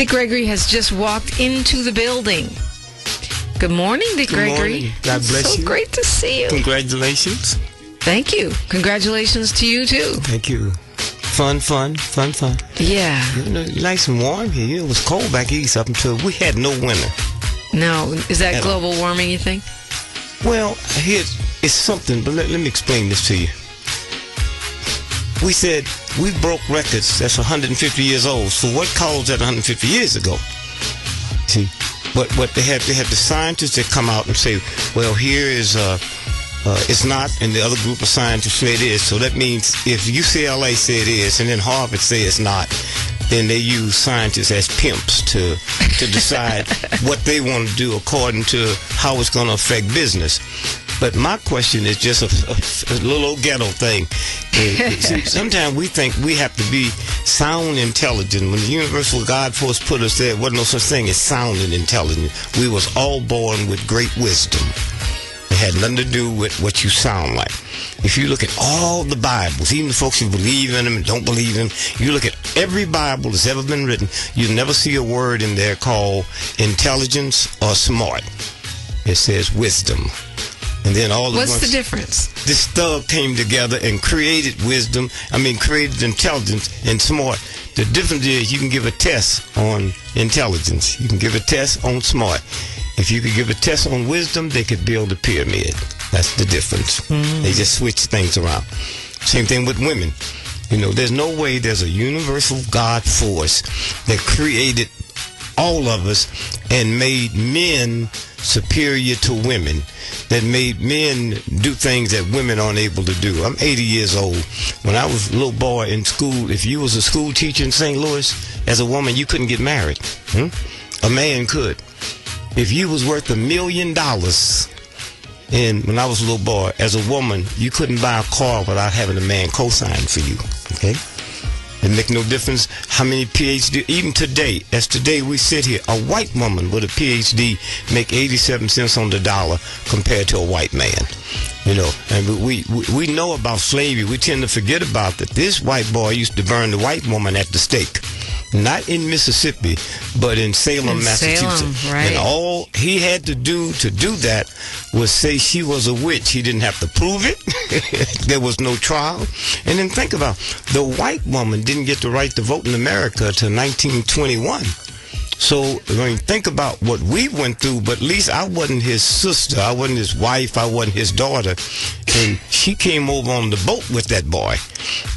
Dick Gregory has just walked into the building. Good morning, Dick Gregory. Morning. God bless you. So great to see you. Congratulations. Thank you. Congratulations to you, too. Thank you. Fun. Yeah. You know, nice and warm here. It was cold back east up until we had no winter. Now, is that global warming, you think? Well, it's something, but let me explain this to you. We said we broke records that's 150 years old. So what caused that 150 years ago? See, what they had the scientists that come out and say, well, here is it's not, and the other group of scientists say it is. So that means if UCLA say it is, and then Harvard say it's not, then they use scientists as pimps to decide what they want to do according to how it's going to affect business. But my question is just a little old ghetto thing. Sometimes we think we have to be sound intelligent. When the universal God force put us there, wasn't no such thing as sound and intelligent. We was all born with great wisdom. It had nothing to do with what you sound like. If you look at all the Bibles, even the folks who believe in them and don't believe in them, you look at every Bible that's ever been written, you'll never see a word in there called intelligence or smart. It says wisdom. And then all What's the difference? This thug came together and created wisdom. Created intelligence and smart. The difference is you can give a test on intelligence. You can give a test on smart. If you could give a test on wisdom, they could build a pyramid. That's the difference. They just switch things around. Same thing with women. You know, there's no way there's a universal God force that created all of us and made men superior to women, that made men do things that women aren't able to do. I'm 80 years old. When I was a little boy in school, if you was a school teacher in St. Louis, as a woman, you couldn't get married. A man could. If you was worth $1 million, and when I was a little boy, as a woman, you couldn't buy a car without having a man co-sign for you. Okay? It make no difference how many PhD, even today, as today we sit here, a white woman with a PhD make 87 cents on the dollar compared to a white man. You know, and we know about slavery. We tend to forget about that. This white boy used to burn the white woman at the stake. Not in Mississippi, but in Salem, Massachusetts. Right. And all he had to do that was say she was a witch. He didn't have to prove it. There was no trial. And then think about the white woman didn't get the right to vote in America till 1921. So, think about what we went through, but at least I wasn't his sister. I wasn't his wife. I wasn't his daughter. And she came over on the boat with that boy.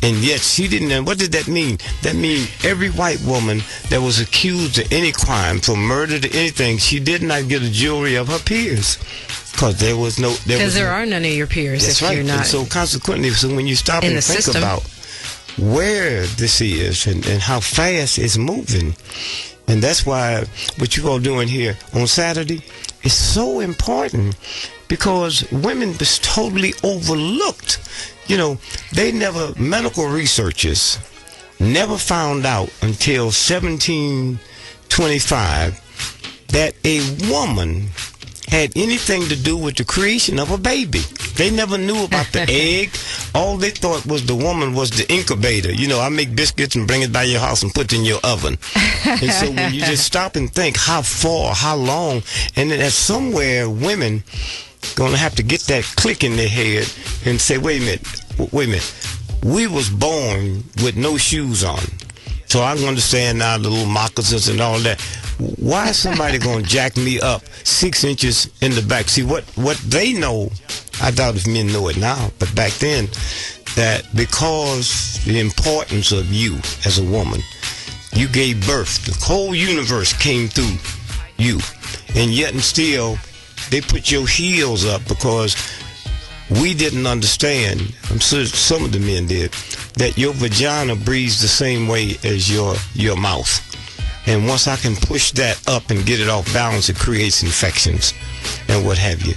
And yet she didn't. And what did that mean? That means every white woman that was accused of any crime, from murder to anything, she did not get a jury of her peers. Because there was no... Because there are none of your peers. That's if right. You're not. And so consequently, when you stop and think system. about where this is and how fast it's moving, and that's why what you all doing here on Saturday is so important, because women was totally overlooked. You know, medical researchers never found out until 1725 that a woman had anything to do with the creation of a baby. They never knew about the egg. All they thought was the woman was the incubator. You know, I make biscuits and bring it by your house and put it in your oven. And so when you just stop and think how far, how long, and then at somewhere women going to have to get that click in their head and say, wait a minute, we was born with no shoes on. So I understand now the little moccasins and all that. Why is somebody going to jack me up 6 inches in the back? See, what they know, I doubt if men know it now, but back then, that because the importance of you as a woman, you gave birth. The whole universe came through you. And yet and still, they put your heels up because we didn't understand, I'm sure some of the men did, that your vagina breathes the same way as your mouth. And once I can push that up and get it off balance, it creates infections and what have you.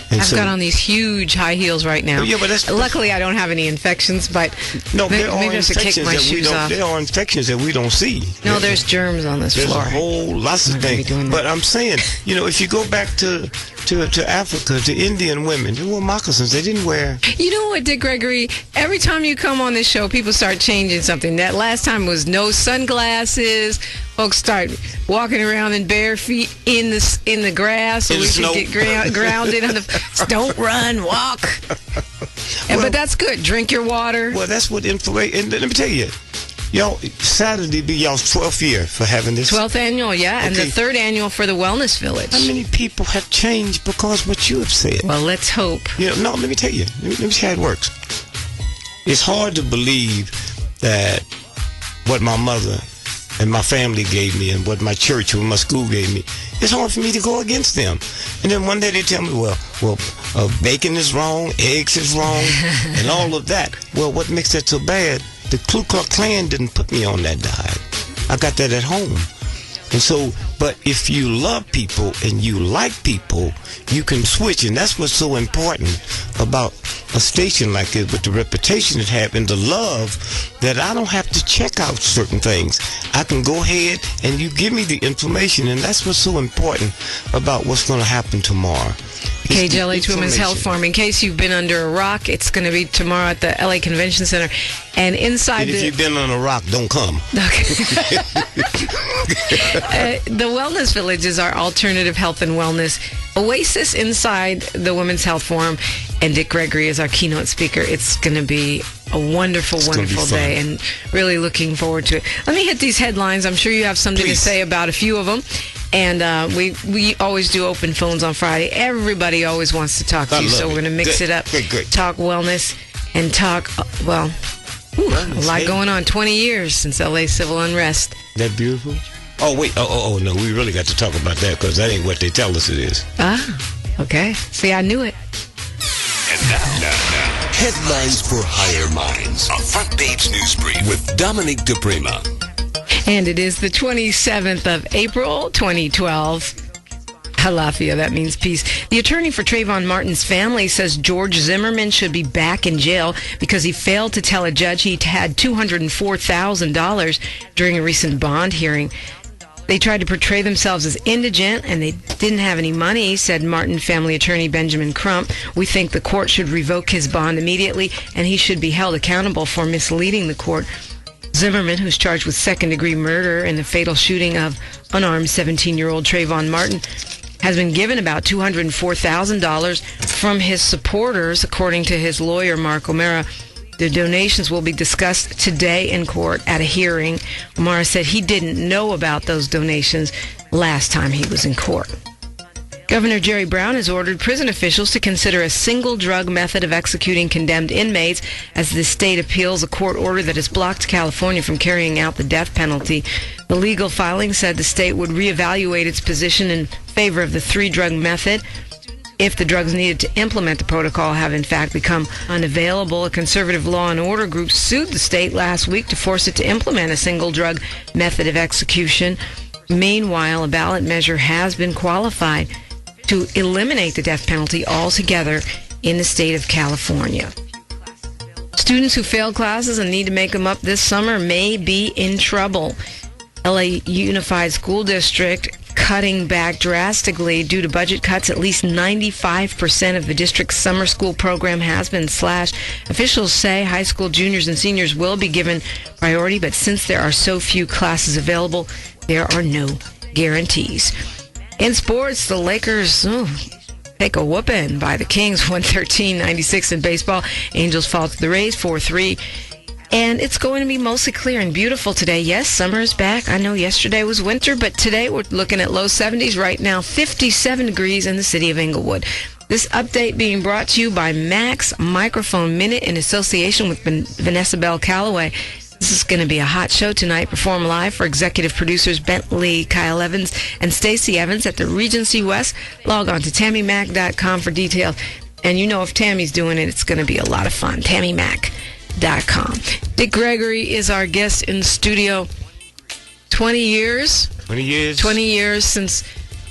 I've got on these huge high heels right now. Yeah, but luckily I don't have any infections, but no, maybe I have to kick my shoes off. There are infections that we don't see. No, there's germs on this floor. There's a whole lots of things. But I'm saying, if you go back to to Africa, to Indian women. They wore moccasins. They didn't wear... You know what, Dick Gregory? Every time you come on this show, people start changing something. That last time was no sunglasses. Folks start walking around in bare feet in the grass, so we can get grounded on the... Don't run, walk. But that's good. Drink your water. Well, that's what information... And let me tell you, y'all, Saturday be y'all's 12th year for having this. 12th annual, yeah, okay. And the 3rd annual for the Wellness Village. How many people have changed because of what you have said? Well, let's hope. No, let me tell you. Let me see how it works. It's hard to believe that what my mother and my family gave me and what my church or my school gave me, it's hard for me to go against them. And then one day they tell me, well, bacon is wrong, eggs is wrong, and all of that. Well, what makes that so bad? The Ku Klux Klan didn't put me on that diet. I got that at home. And so, but if you love people and you like people, you can switch. And that's what's so important about a station like this, with the reputation it has and the love, that I don't have to check out certain things. I can go ahead and you give me the information, and that's what's so important about what's going to happen tomorrow. KJLH Women's Health Forum. In case you've been under a rock, it's going to be tomorrow at the LA Convention Center. And inside if you've been on a rock, don't come. Okay. The Wellness Village is our alternative health and wellness oasis inside the Women's Health Forum. And Dick Gregory is our keynote speaker. It's going to be a wonderful, wonderful day, and really looking forward to it. Let me hit these headlines. I'm sure you have something to say about a few of them. And we always do open phones on Friday. Everybody always wants to talk to you, so we're going to mix it up. Good. Talk wellness and talk, a lot going on. 20 years since LA civil unrest. That beautiful? Oh, wait. Oh, no. We really got to talk about that, because that ain't what they tell us it is. Okay. See, I knew it. And now, headlines for higher minds. A front page news brief with Dominique DiPrima. And it is the 27th of April, 2012. Halafia, that means peace. The attorney for Trayvon Martin's family says George Zimmerman should be back in jail because he failed to tell a judge he had $204,000 during a recent bond hearing. They tried to portray themselves as indigent, and they didn't have any money, said Martin family attorney Benjamin Crump. We think the court should revoke his bond immediately, and he should be held accountable for misleading the court. Zimmerman, who's charged with second-degree murder in the fatal shooting of unarmed 17-year-old Trayvon Martin, has been given about $204,000 from his supporters, according to his lawyer, Mark O'Mara. The donations will be discussed today in court at a hearing. O'Mara said he didn't know about those donations last time he was in court. Governor Jerry Brown has ordered prison officials to consider a single drug method of executing condemned inmates as the state appeals a court order that has blocked California from carrying out the death penalty. The legal filing said the state would reevaluate its position in favor of the 3-drug method if the drugs needed to implement the protocol have in fact become unavailable. A conservative law and order group sued the state last week to force it to implement a single drug method of execution. Meanwhile, a ballot measure has been qualified to eliminate the death penalty altogether in the state of California. Students who failed classes and need to make them up this summer may be in trouble. LA Unified School District cutting back drastically due to budget cuts. At least 95% of the district's summer school program has been slashed. Officials say high school juniors and seniors will be given priority, but since there are so few classes available, there are no guarantees. In sports, the Lakers take a whooping by the Kings, 113-96 in baseball. Angels fall to the Rays, 4-3. And it's going to be mostly clear and beautiful today. Yes, summer is back. I know yesterday was winter, but today we're looking at low 70s. Right now, 57 degrees in the city of Inglewood. This update being brought to you by Max Microphone Minute in association with Vanessa Bell Calloway. This is going to be a hot show tonight. Perform live for executive producers Bentley Kyle Evans and Stacey Evans at the Regency West. Log on to TammyMac.com for details. And you know if Tammy's doing it, it's going to be a lot of fun. TammyMac.com. Dick Gregory is our guest in studio. 20 years? 20 years. 20 years since,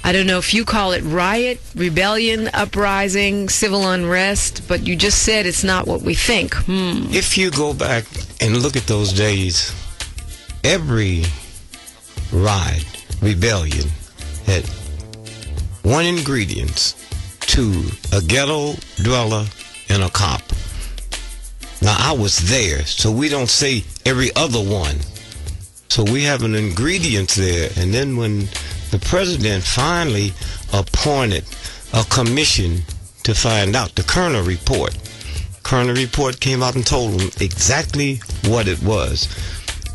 I don't know if you call it riot, rebellion, uprising, civil unrest, but you just said it's not what we think. If you go back and look at those days, every riot, rebellion had one ingredient, to a ghetto dweller and a cop. Now, I was there, so we don't say every other one. So we have an ingredient there. And then when the president finally appointed a commission to find out, the Kerner report. Kerner report came out and told them exactly what it was.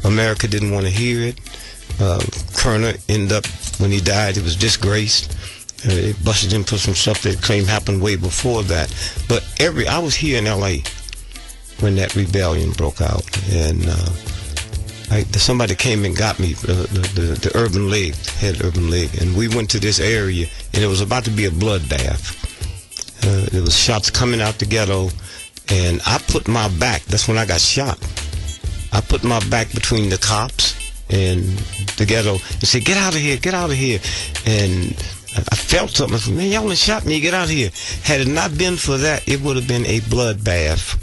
America didn't want to hear it. Kerner ended up, when he died, he was disgraced. They busted him for some stuff they claimed happened way before that. But I was here in L.A. when that rebellion broke out, and somebody came and got me, the Urban League, head Urban League, and we went to this area, and it was about to be a bloodbath. There was shots coming out the ghetto, and I put my back, that's when I got shot. I put my back between the cops and the ghetto and said, get out of here, get out of here. And I felt something. I said, man, y'all done shot me, get out of here. Had it not been for that, it would have been a bloodbath.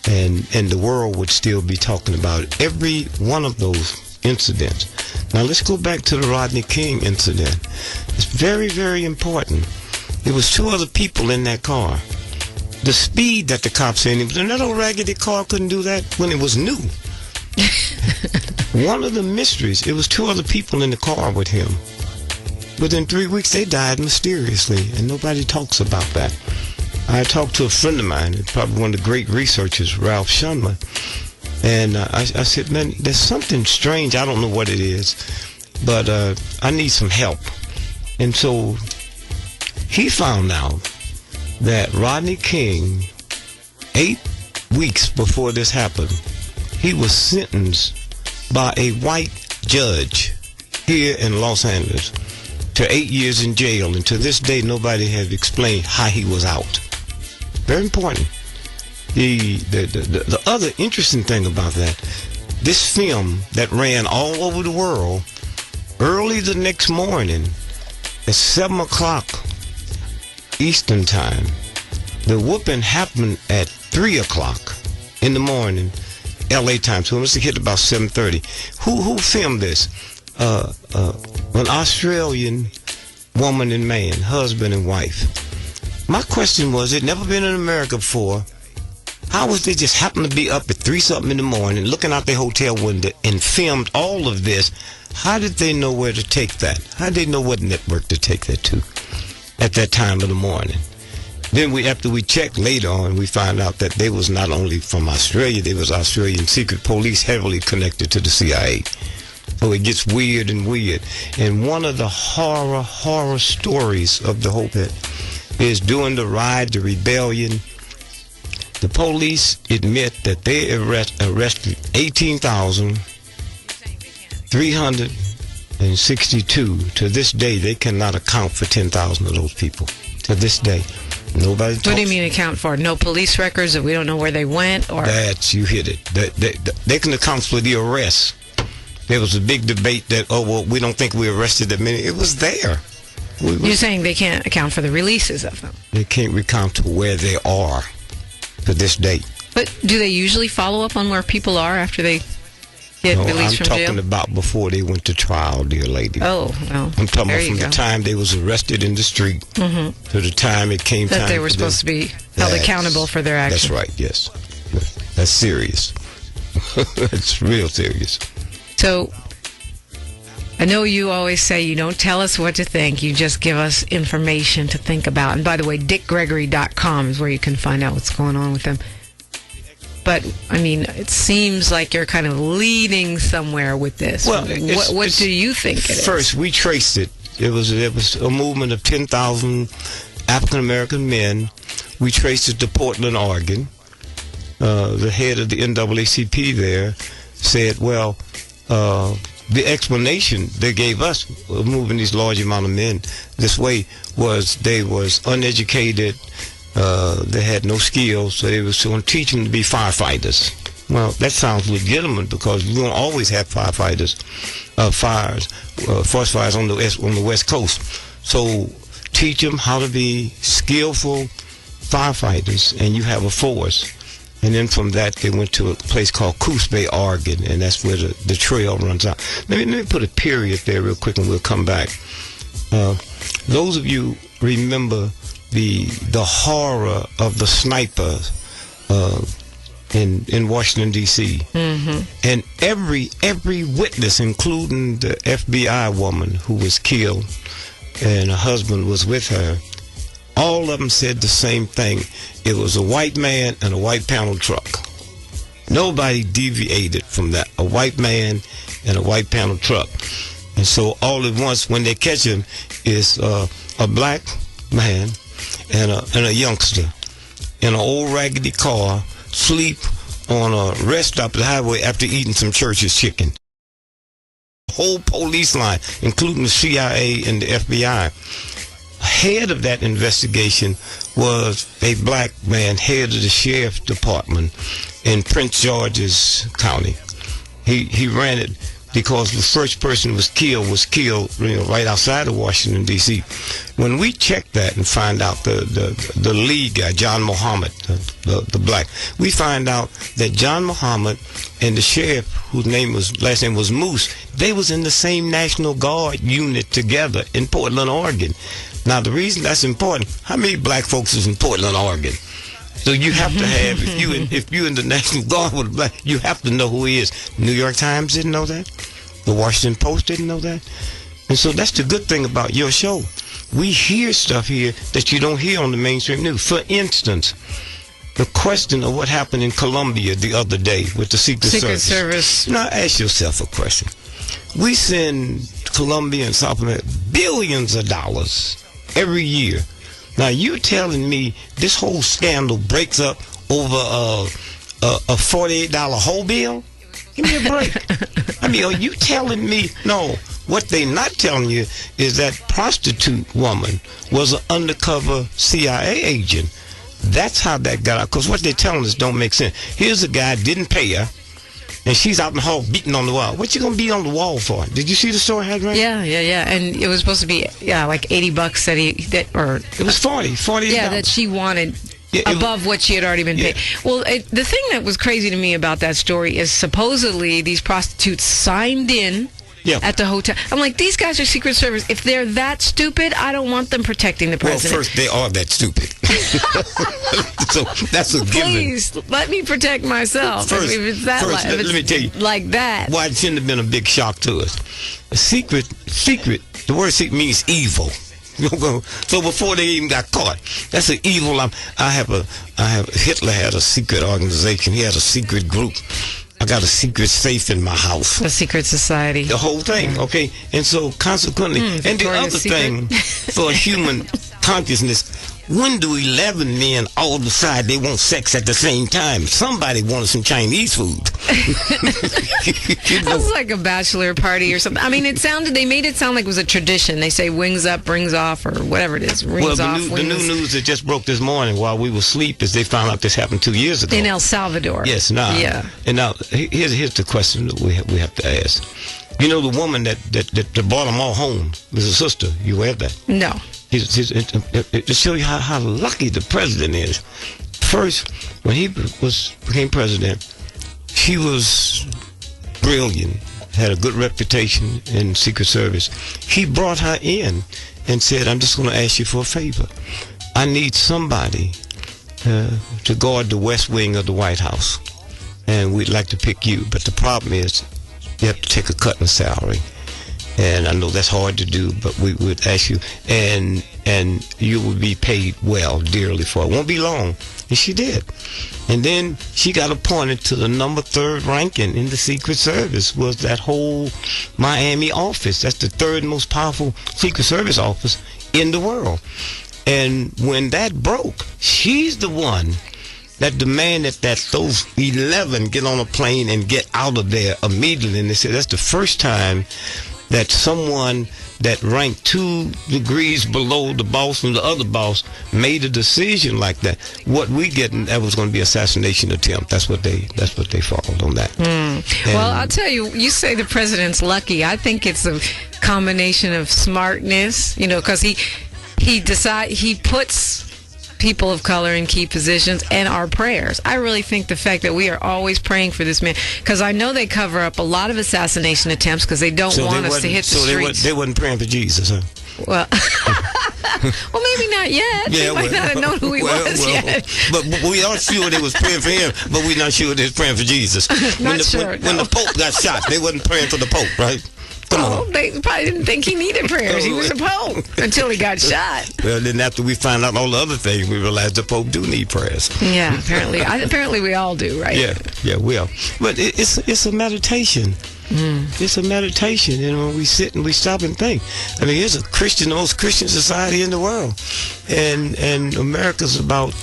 And the world would still be talking about it. Every one of those incidents. Now let's go back to the Rodney King incident. It's very, very important. There was 2 other people in that car. The speed that the cops said, and that old raggedy car couldn't do that when it was new. One of the mysteries, it was 2 other people in the car with him. Within 3 weeks, they died mysteriously, and nobody talks about that. I talked to a friend of mine, probably one of the great researchers, Ralph Shunman, and I said, man, there's something strange. I don't know what it is, but I need some help. And so he found out that Rodney King, 8 weeks before this happened, he was sentenced by a white judge here in Los Angeles to 8 years in jail. And to this day, nobody has explained how he was out. Very important. The other interesting thing about that, this film that ran all over the world, early the next morning at 7 o'clock Eastern time, the whooping happened at 3 o'clock in the morning, LA time. So it must have hit about 7:30. Who filmed this? An Australian woman and man, husband and wife. My question was, it never been in America before. How was they just happen to be up at 3-something in the morning, looking out their hotel window and filmed all of this? How did they know where to take that? How did they know what network to take that to at that time of the morning? Then after we checked later on, we found out that they was not only from Australia, they was Australian secret police heavily connected to the CIA. So it gets weird and weird. And one of the horror stories of the whole bit is during the riot, the rebellion, the police admit that they arrested 18,362. To this day, they cannot account for 10,000 of those people. To this day. Nobody talks. What do you mean account for? No police records, that we don't know where they went? Or you hit it. They can account for the arrests. There was a big debate that, we don't think we arrested that many. It was there. You're saying they can't account for the releases of them? They can't recount to where they are to this day. But do they usually follow up on where people are after they get released from jail? I'm talking about before they went to trial, dear lady. Oh, well, I'm talking about from the time they was arrested in the street to the time it came time that they were supposed to be held accountable for their actions. That's right, yes. That's serious. It's real serious. So, I know you always say you don't tell us what to think, you just give us information to think about. And by the way, dickgregory.com is where you can find out what's going on with them. But, I mean, it seems like you're kind of leading somewhere with this. Well, what do you think it is? First, we traced it. It was a movement of 10,000 African-American men. We traced it to Portland, Oregon. The head of the NAACP there said, the explanation they gave us of moving these large amount of men this way was they was uneducated, they had no skills, so they was going to teach them to be firefighters. Well, that sounds legitimate because we don't always have firefighters, forest fires on the West Coast. So teach them how to be skillful firefighters, and you have a force. And then from that, they went to a place called Coos Bay, Oregon, and that's where the trail runs out. Let me put a period there real quick, and we'll come back. Those of you remember the horror of the snipers in Washington D.C. Mm-hmm. And every witness, including the FBI woman who was killed, and her husband was with her, all of them said the same thing. It was a white man and a white panel truck. Nobody deviated from that. A white man and a white panel truck. And so all at once, when they catch him, is a black man and a youngster in an old raggedy car, sleep on a rest stop at the highway after eating some Church's chicken. The whole police line, including the CIA and the FBI. Head of that investigation was a black man, head of the sheriff's department in Prince George's County. He ran it because the first person was killed right outside of Washington D.C. When we checked that and find out the lead guy, John Muhammad, the black, we find out that John Muhammad and the sheriff, whose last name was Moose, they was in the same National Guard unit together in Portland, Oregon. Now, the reason that's important, how many black folks is in Portland, Oregon? So you have to have, if you in the National Guard with a black, you have to know who he is. New York Times didn't know that. The Washington Post didn't know that. And so that's the good thing about your show. We hear stuff here that you don't hear on the mainstream news. For instance, the question of what happened in Colombia the other day with the Secret Service. Now, ask yourself a question. We send Colombia and South America billions of dollars every year. Now, you're telling me this whole scandal breaks up over a $48 whole bill? Give me a break. I mean, are you telling me? No. What they not telling you is that prostitute woman was an undercover CIA agent. That's how that got out. Because what they're telling us don't make sense. Here's a guy didn't pay her, and she's out in the hall beating on the wall. What you gonna beat on the wall for? Did you see the story, Hadron? Yeah. And it was supposed to be like $80 or it was $40. Yeah, that she wanted. Above what she had already been paid. Well, the thing that was crazy to me about that story is supposedly these prostitutes signed in at the hotel. I'm like, these guys are Secret Service. If they're that stupid, I don't want them protecting the president. Well, first, they are that stupid. So that's a given. Please, let me protect myself. First, if it's that let me tell you. Like that. Why it shouldn't have been a big shock to us. Secret, the word secret means evil. So before they even got caught, that's an evil. Hitler had a secret organization. He had a secret group. I got a secret safe in my house. A secret society. The whole thing, okay? And so consequently, and the other thing for human consciousness, when do 11 men all decide they want sex at the same time? Somebody wanted some Chinese food. That was like a bachelor party or something. I mean, they made it sound like it was a tradition. They say wings up, rings off, or whatever it is. Rings off, the new news that just broke this morning while we were asleep is they found out this happened 2 years ago. In El Salvador. Yes, now. Yeah. And now, here's the question that we have to ask. You know, the woman that brought them all home was a sister. You aware of that? No. To show you how lucky the president is. First, when he became president, she was brilliant, had a good reputation in Secret Service. He brought her in and said, I'm just going to ask you for a favor. I need somebody to guard the West Wing of the White House, and we'd like to pick you. But the problem is you have to take a cut in salary. And I know that's hard to do, but we would ask you, and you would be paid well, dearly for it. Won't be long. And she did. And then she got appointed to the number 3rd ranking in the Secret Service, was that whole Miami office. That's the 3rd most powerful Secret Service office in the world. And when that broke, she's the one that demanded that those 11 get on a plane and get out of there immediately. And they said that's the first time that someone that ranked 2 degrees below the boss and the other boss made a decision like that. What we getting, that was going to be assassination attempt. That's what they followed on that. Well, I'll tell you, you say the president's lucky. I think it's a combination of smartness, because he puts people of color in key positions, and our prayers. I really think the fact that we are always praying for this man, because I know they cover up a lot of assassination attempts because they don't want us to hit the streets. They wasn't praying for Jesus, huh? Well, Well, maybe not yet. They might not have known who he was yet. But we are sure they was praying for him, but we're not sure they was praying for Jesus. When the Pope got shot, they wasn't praying for the Pope, right? Come on. They probably didn't think he needed prayers. He was a Pope until he got shot. Well, then after we find out all the other things, we realize the Pope do need prayers. Yeah, apparently. Apparently we all do, right? Yeah, we are. But it's a meditation. It's a meditation, we sit and we stop and think. I mean, here's the most Christian society in the world, and America's about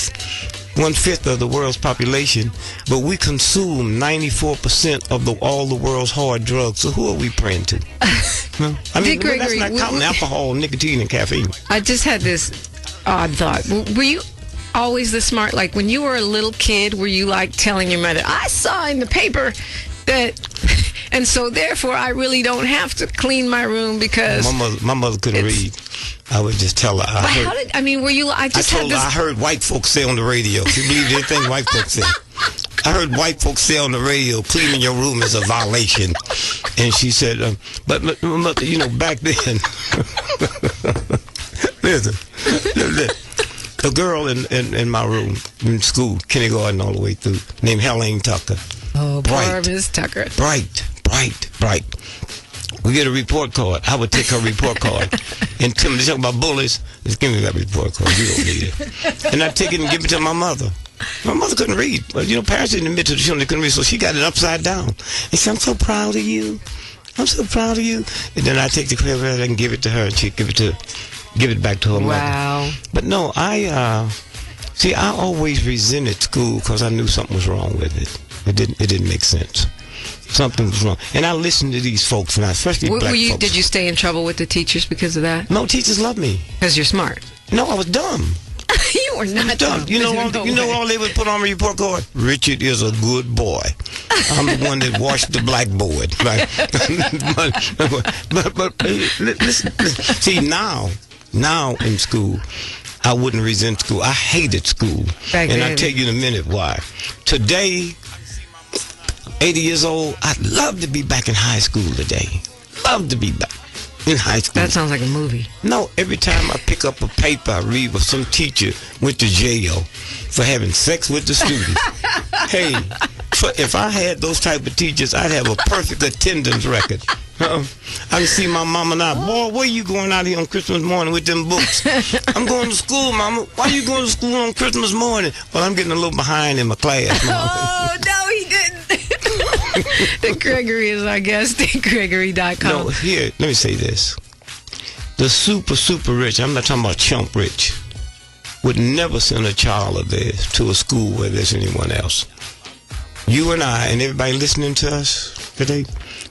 1/5 of the world's population, but we consume 94% of all the world's hard drugs. So who are we praying to? I mean, Gregory, that's not counting alcohol, nicotine, and caffeine. I just had this odd thought. Were you always this smart? Like when you were a little kid, were you like telling your mother, "I saw in the paper that," and so therefore I really don't have to clean my room because my mother couldn't read. I would just tell her. I heard white folks say on the radio. She believed anything white folks say. I heard white folks say on the radio, cleaning your room is a violation. And she said, but back then, listen, a girl in my room, in school, kindergarten all the way through, named Helene Tucker. Oh, poor Miss Tucker. Bright. We get a report card. I would take her report card. And Tim, they talk about bullies. Just give me that report card. You don't need it. And I'd take it and give it to my mother. My mother couldn't read. But, parents didn't admit to the children they couldn't read, so she got it upside down. And she said, "I'm so proud of you. I'm so proud of you." And then I'd take the credit and give it to her, and she'd give it back to her mother. Wow. But no, I always resented school because I knew something was wrong with it. It didn't make sense. Something was wrong. And I listened to these folks, and especially black folks. Did you stay in trouble with the teachers because of that? No, teachers love me. Because you're smart. No, I was dumb. You were not dumb. You know all they would put on my report card? Richard is a good boy. I'm the one that washed the blackboard. Right? but listen. See, now in school, I wouldn't resent school. I hated school. And I'll tell you in a minute why. Today, 80 years old, I'd love to be back in high school today. Love to be back in high school. That sounds like a movie. No, every time I pick up a paper, I read where some teacher went to jail for having sex with the student. Hey, if I had those type of teachers, I'd have a perfect attendance record. I can see my mama and I, "Boy, where you going out here on Christmas morning with them books?" "I'm going to school, Mama." "Why you going to school on Christmas morning?" "Well, I'm getting a little behind in my class, Mama." Oh, no, he didn't. The Gregory is our guest at Gregory.com. No, here, let me say this. The super rich, I'm not talking about chump rich, would never send a child of theirs to a school where there's anyone else. You and I, and everybody listening to us today,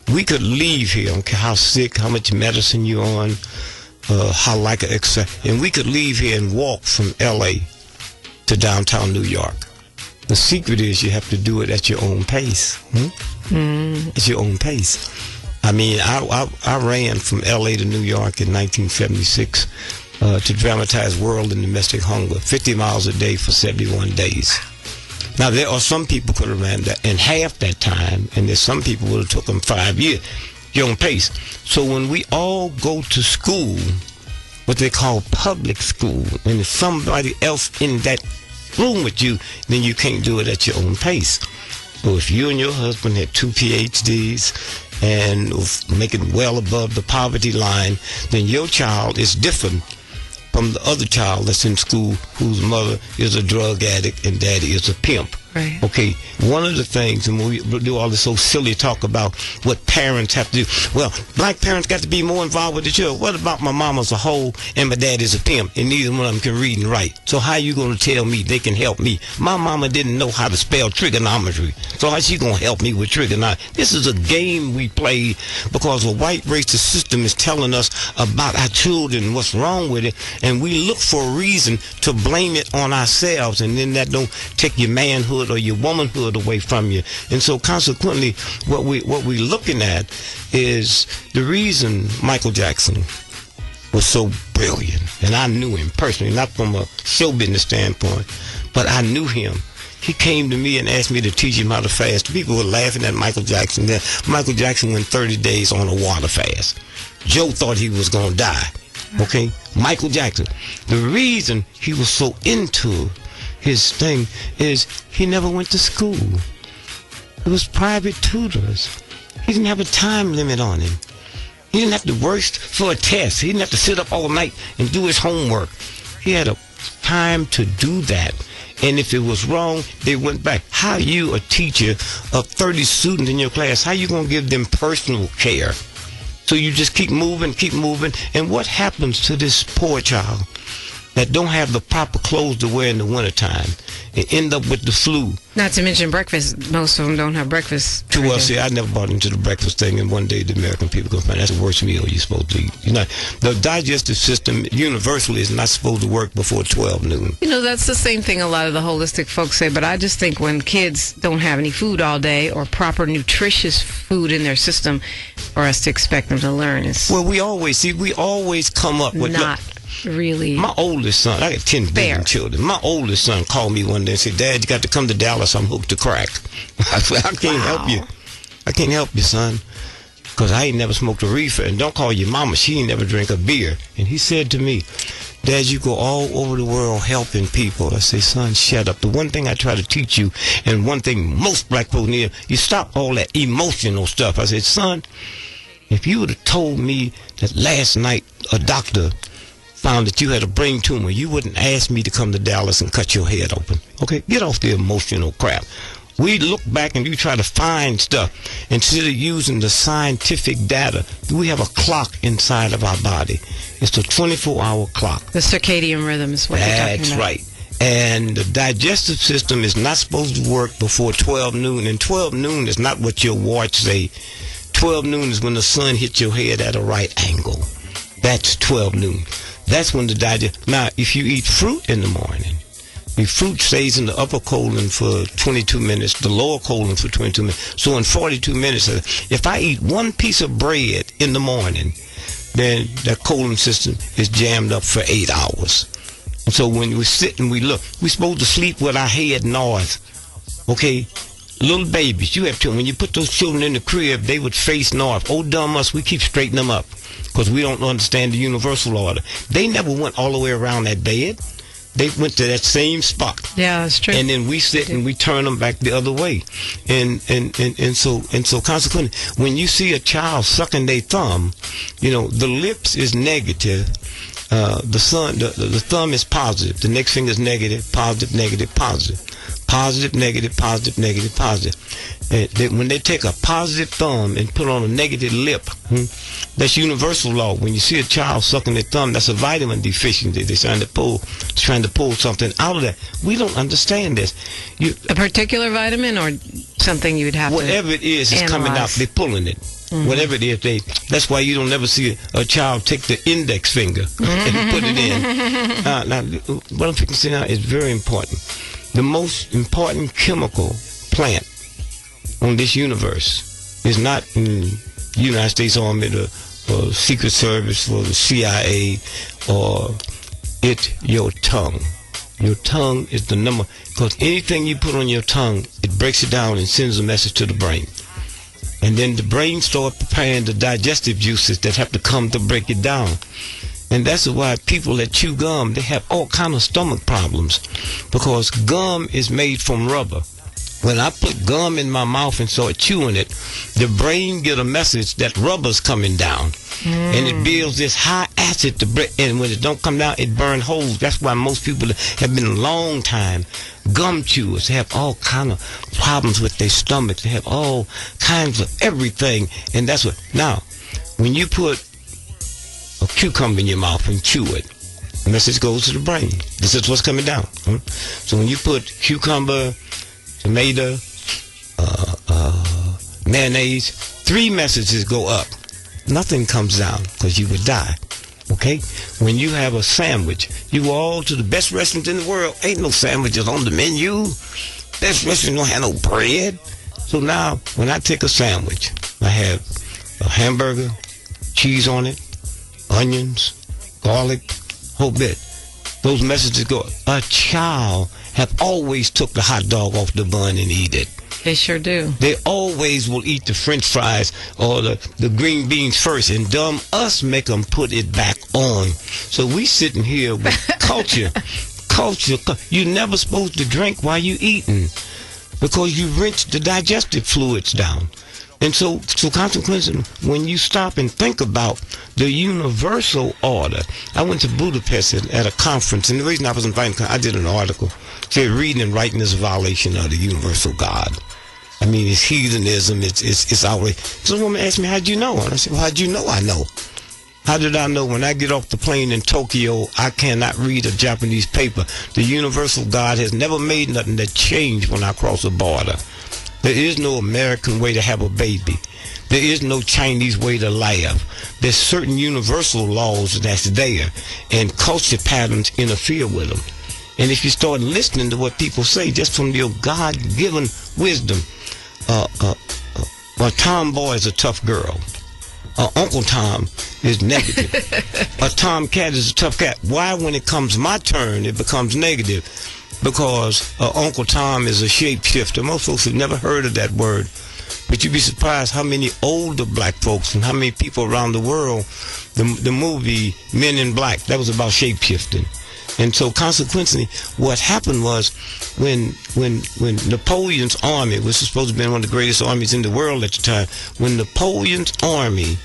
we could leave here, I don't care how sick, how much medicine you're on, how like an and we could leave here and walk from L.A. to downtown New York. The secret is you have to do it at your own pace. At your own pace. I mean, I ran from L.A. to New York in 1976 to dramatize World and Domestic Hunger, 50 miles a day for 71 days. Now, there are some people could have ran that in half that time, and there's some people would have took them 5 years, your own pace. So when we all go to school, what they call public school, and if somebody else in that room with you, then you can't do it at your own pace. So if you and your husband had 2 PhDs and making well above the poverty line, then your child is different from the other child that's in school whose mother is a drug addict and daddy is a pimp. Right. Okay, one of the things, and we do all this so silly talk about what parents have to do. Well, black parents got to be more involved with the children. What about my mama's a hoe and my daddy's a pimp, and neither one of them can read and write? So how you going to tell me they can help me? My mama didn't know how to spell trigonometry, so how she going to help me with trigonometry? This is a game we play because a white racist system is telling us about our children, what's wrong with it, and we look for a reason to blame it on ourselves, and then that don't take your manhood or your womanhood away from you. And so consequently, what we're looking at is the reason Michael Jackson was so brilliant, and I knew him personally, not from a show business standpoint, but I knew him. He came to me and asked me to teach him how to fast. People were laughing at Michael Jackson. Then Michael Jackson went 30 days on a water fast. Joe thought he was going to die. Okay? Michael Jackson. The reason he was so into his thing is he never went to school. It was private tutors. He didn't have a time limit on him. He didn't have to work for a test. He didn't have to sit up all night and do his homework. He had a time to do that. And if it was wrong, they went back. How you, a teacher of 30 students in your class, how you going to give them personal care? So you just keep moving. And what happens to this poor child that don't have the proper clothes to wear in the wintertime and end up with the flu? Not to mention breakfast. Most of them don't have breakfast. Well, see, I never bought into the breakfast thing, and one day the American people going to find that's the worst meal you're supposed to eat. The digestive system universally is not supposed to work before 12 noon. That's the same thing a lot of the holistic folks say, but I just think when kids don't have any food all day or proper nutritious food in their system for us to expect them to learn is... Well, we always come up with... Not really. My oldest son, I got 10 billion children. My oldest son called me one day and said, "Dad, you got to come to Dallas. I'm hooked to crack." I said, "I can't help you. I can't help you, son, because I ain't never smoked a reefer. And don't call your mama. She ain't never drink a beer." And he said to me, "Dad, you go all over the world helping people." I say, "Son, shut up. The one thing I try to teach you, and one thing most black people need, you stop all that emotional stuff." I said, "Son, if you would have told me that last night a doctor found that you had a brain tumor, you wouldn't ask me to come to Dallas and cut your head open." Okay, get off the emotional crap. We look back and you try to find stuff instead of using the scientific data. We have a clock inside of our body. It's a 24-hour clock. The circadian rhythm is what you're talking about. That's right. And the digestive system is not supposed to work before 12 noon. And 12 noon is not what your watch say. 12 noon is when the sun hits your head at a right angle. That's 12 noon. That's when the digest... Now, if you eat fruit in the morning, the fruit stays in the upper colon for 22 minutes, the lower colon for 22 minutes. So in 42 minutes, if I eat one piece of bread in the morning, then that colon system is jammed up for 8 hours. And so when we sit and we look, we're supposed to sleep with our head north. Okay? Little babies, you have children. When you put those children in the crib, they would face north. Oh, dumb us, we keep straightening them up because we don't understand the universal order. They never went all the way around that bed. They went to that same spot. Yeah, that's true. And then we sit and we turn them back the other way. And so consequently, when you see a child sucking their thumb, the lips is negative. The thumb is positive. The next finger is negative, positive, negative, positive. Positive, negative, positive, negative, positive. When they take a positive thumb and put on a negative lip, that's universal law. When you see a child sucking their thumb, that's a vitamin deficiency. They're trying to pull something out of that. We don't understand this. A particular vitamin or something you would have whatever to it is analyze. Coming out. They're pulling it. Mm-hmm. Whatever it is, that's why you don't ever see a child take the index finger and put it in. Now, what I'm thinking to say now is very important. The most important chemical plant on this universe is not in the United States Army or Secret Service or the CIA, or it's your tongue. Your tongue is the number, because anything you put on your tongue, it breaks it down and sends a message to the brain. And then the brain starts preparing the digestive juices that have to come to break it down. And that's why people that chew gum, they have all kind of stomach problems, because gum is made from rubber. When I put gum in my mouth and start chewing it, the brain get a message that rubber's coming down. And it builds this high acid to break, and when it don't come down, it burn holes. That's why most people have been a long time gum chewers. They have all kind of problems with their stomach. They have all kinds of everything. And that's what, now, when you put a cucumber in your mouth and chew it, the message goes to the brain. This is what's coming down. So when you put cucumber, tomato, mayonnaise, 3 messages go up. Nothing comes down, because you would die. Okay? When you have a sandwich, you go all to the best restaurants in the world. Ain't no sandwiches on the menu. Best restaurants don't have no bread. So now, when I take a sandwich, I have a hamburger, cheese on it, onions, garlic, whole bit. Those messages go. A child have always took the hot dog off the bun and eat it. They sure do. They always will eat the French fries or the green beans first, and dumb us make them put it back on. So we sitting here with culture. You're never supposed to drink while you eating because you rinse the digestive fluids down. And so consequently, when you stop and think about the universal order, I went to Budapest at a conference, and the reason I was invited, I did an article, said reading and writing is a violation of the universal God. I mean, it's heathenism, it's outrage. So a woman asked me, how'd you know? And I said, well, how'd you know I know? How did I know when I get off the plane in Tokyo, I cannot read a Japanese paper? The universal God has never made nothing that changed when I cross a border. There is no American way to have a baby. There is no Chinese way to laugh. There's certain universal laws that's there, and culture patterns interfere with them. And if you start listening to what people say just from your God-given wisdom, a tomboy is a tough girl. Uncle Tom is negative. A tomcat is a tough cat. Why, when it comes my turn, it becomes negative? Because Uncle Tom is a shapeshifter. Most folks have never heard of that word. But you'd be surprised how many older black folks and how many people around the world, the movie Men in Black, that was about shapeshifting. And so consequently, what happened was when Napoleon's army, which was supposed to be one of the greatest armies in the world at the time, when Napoleon's army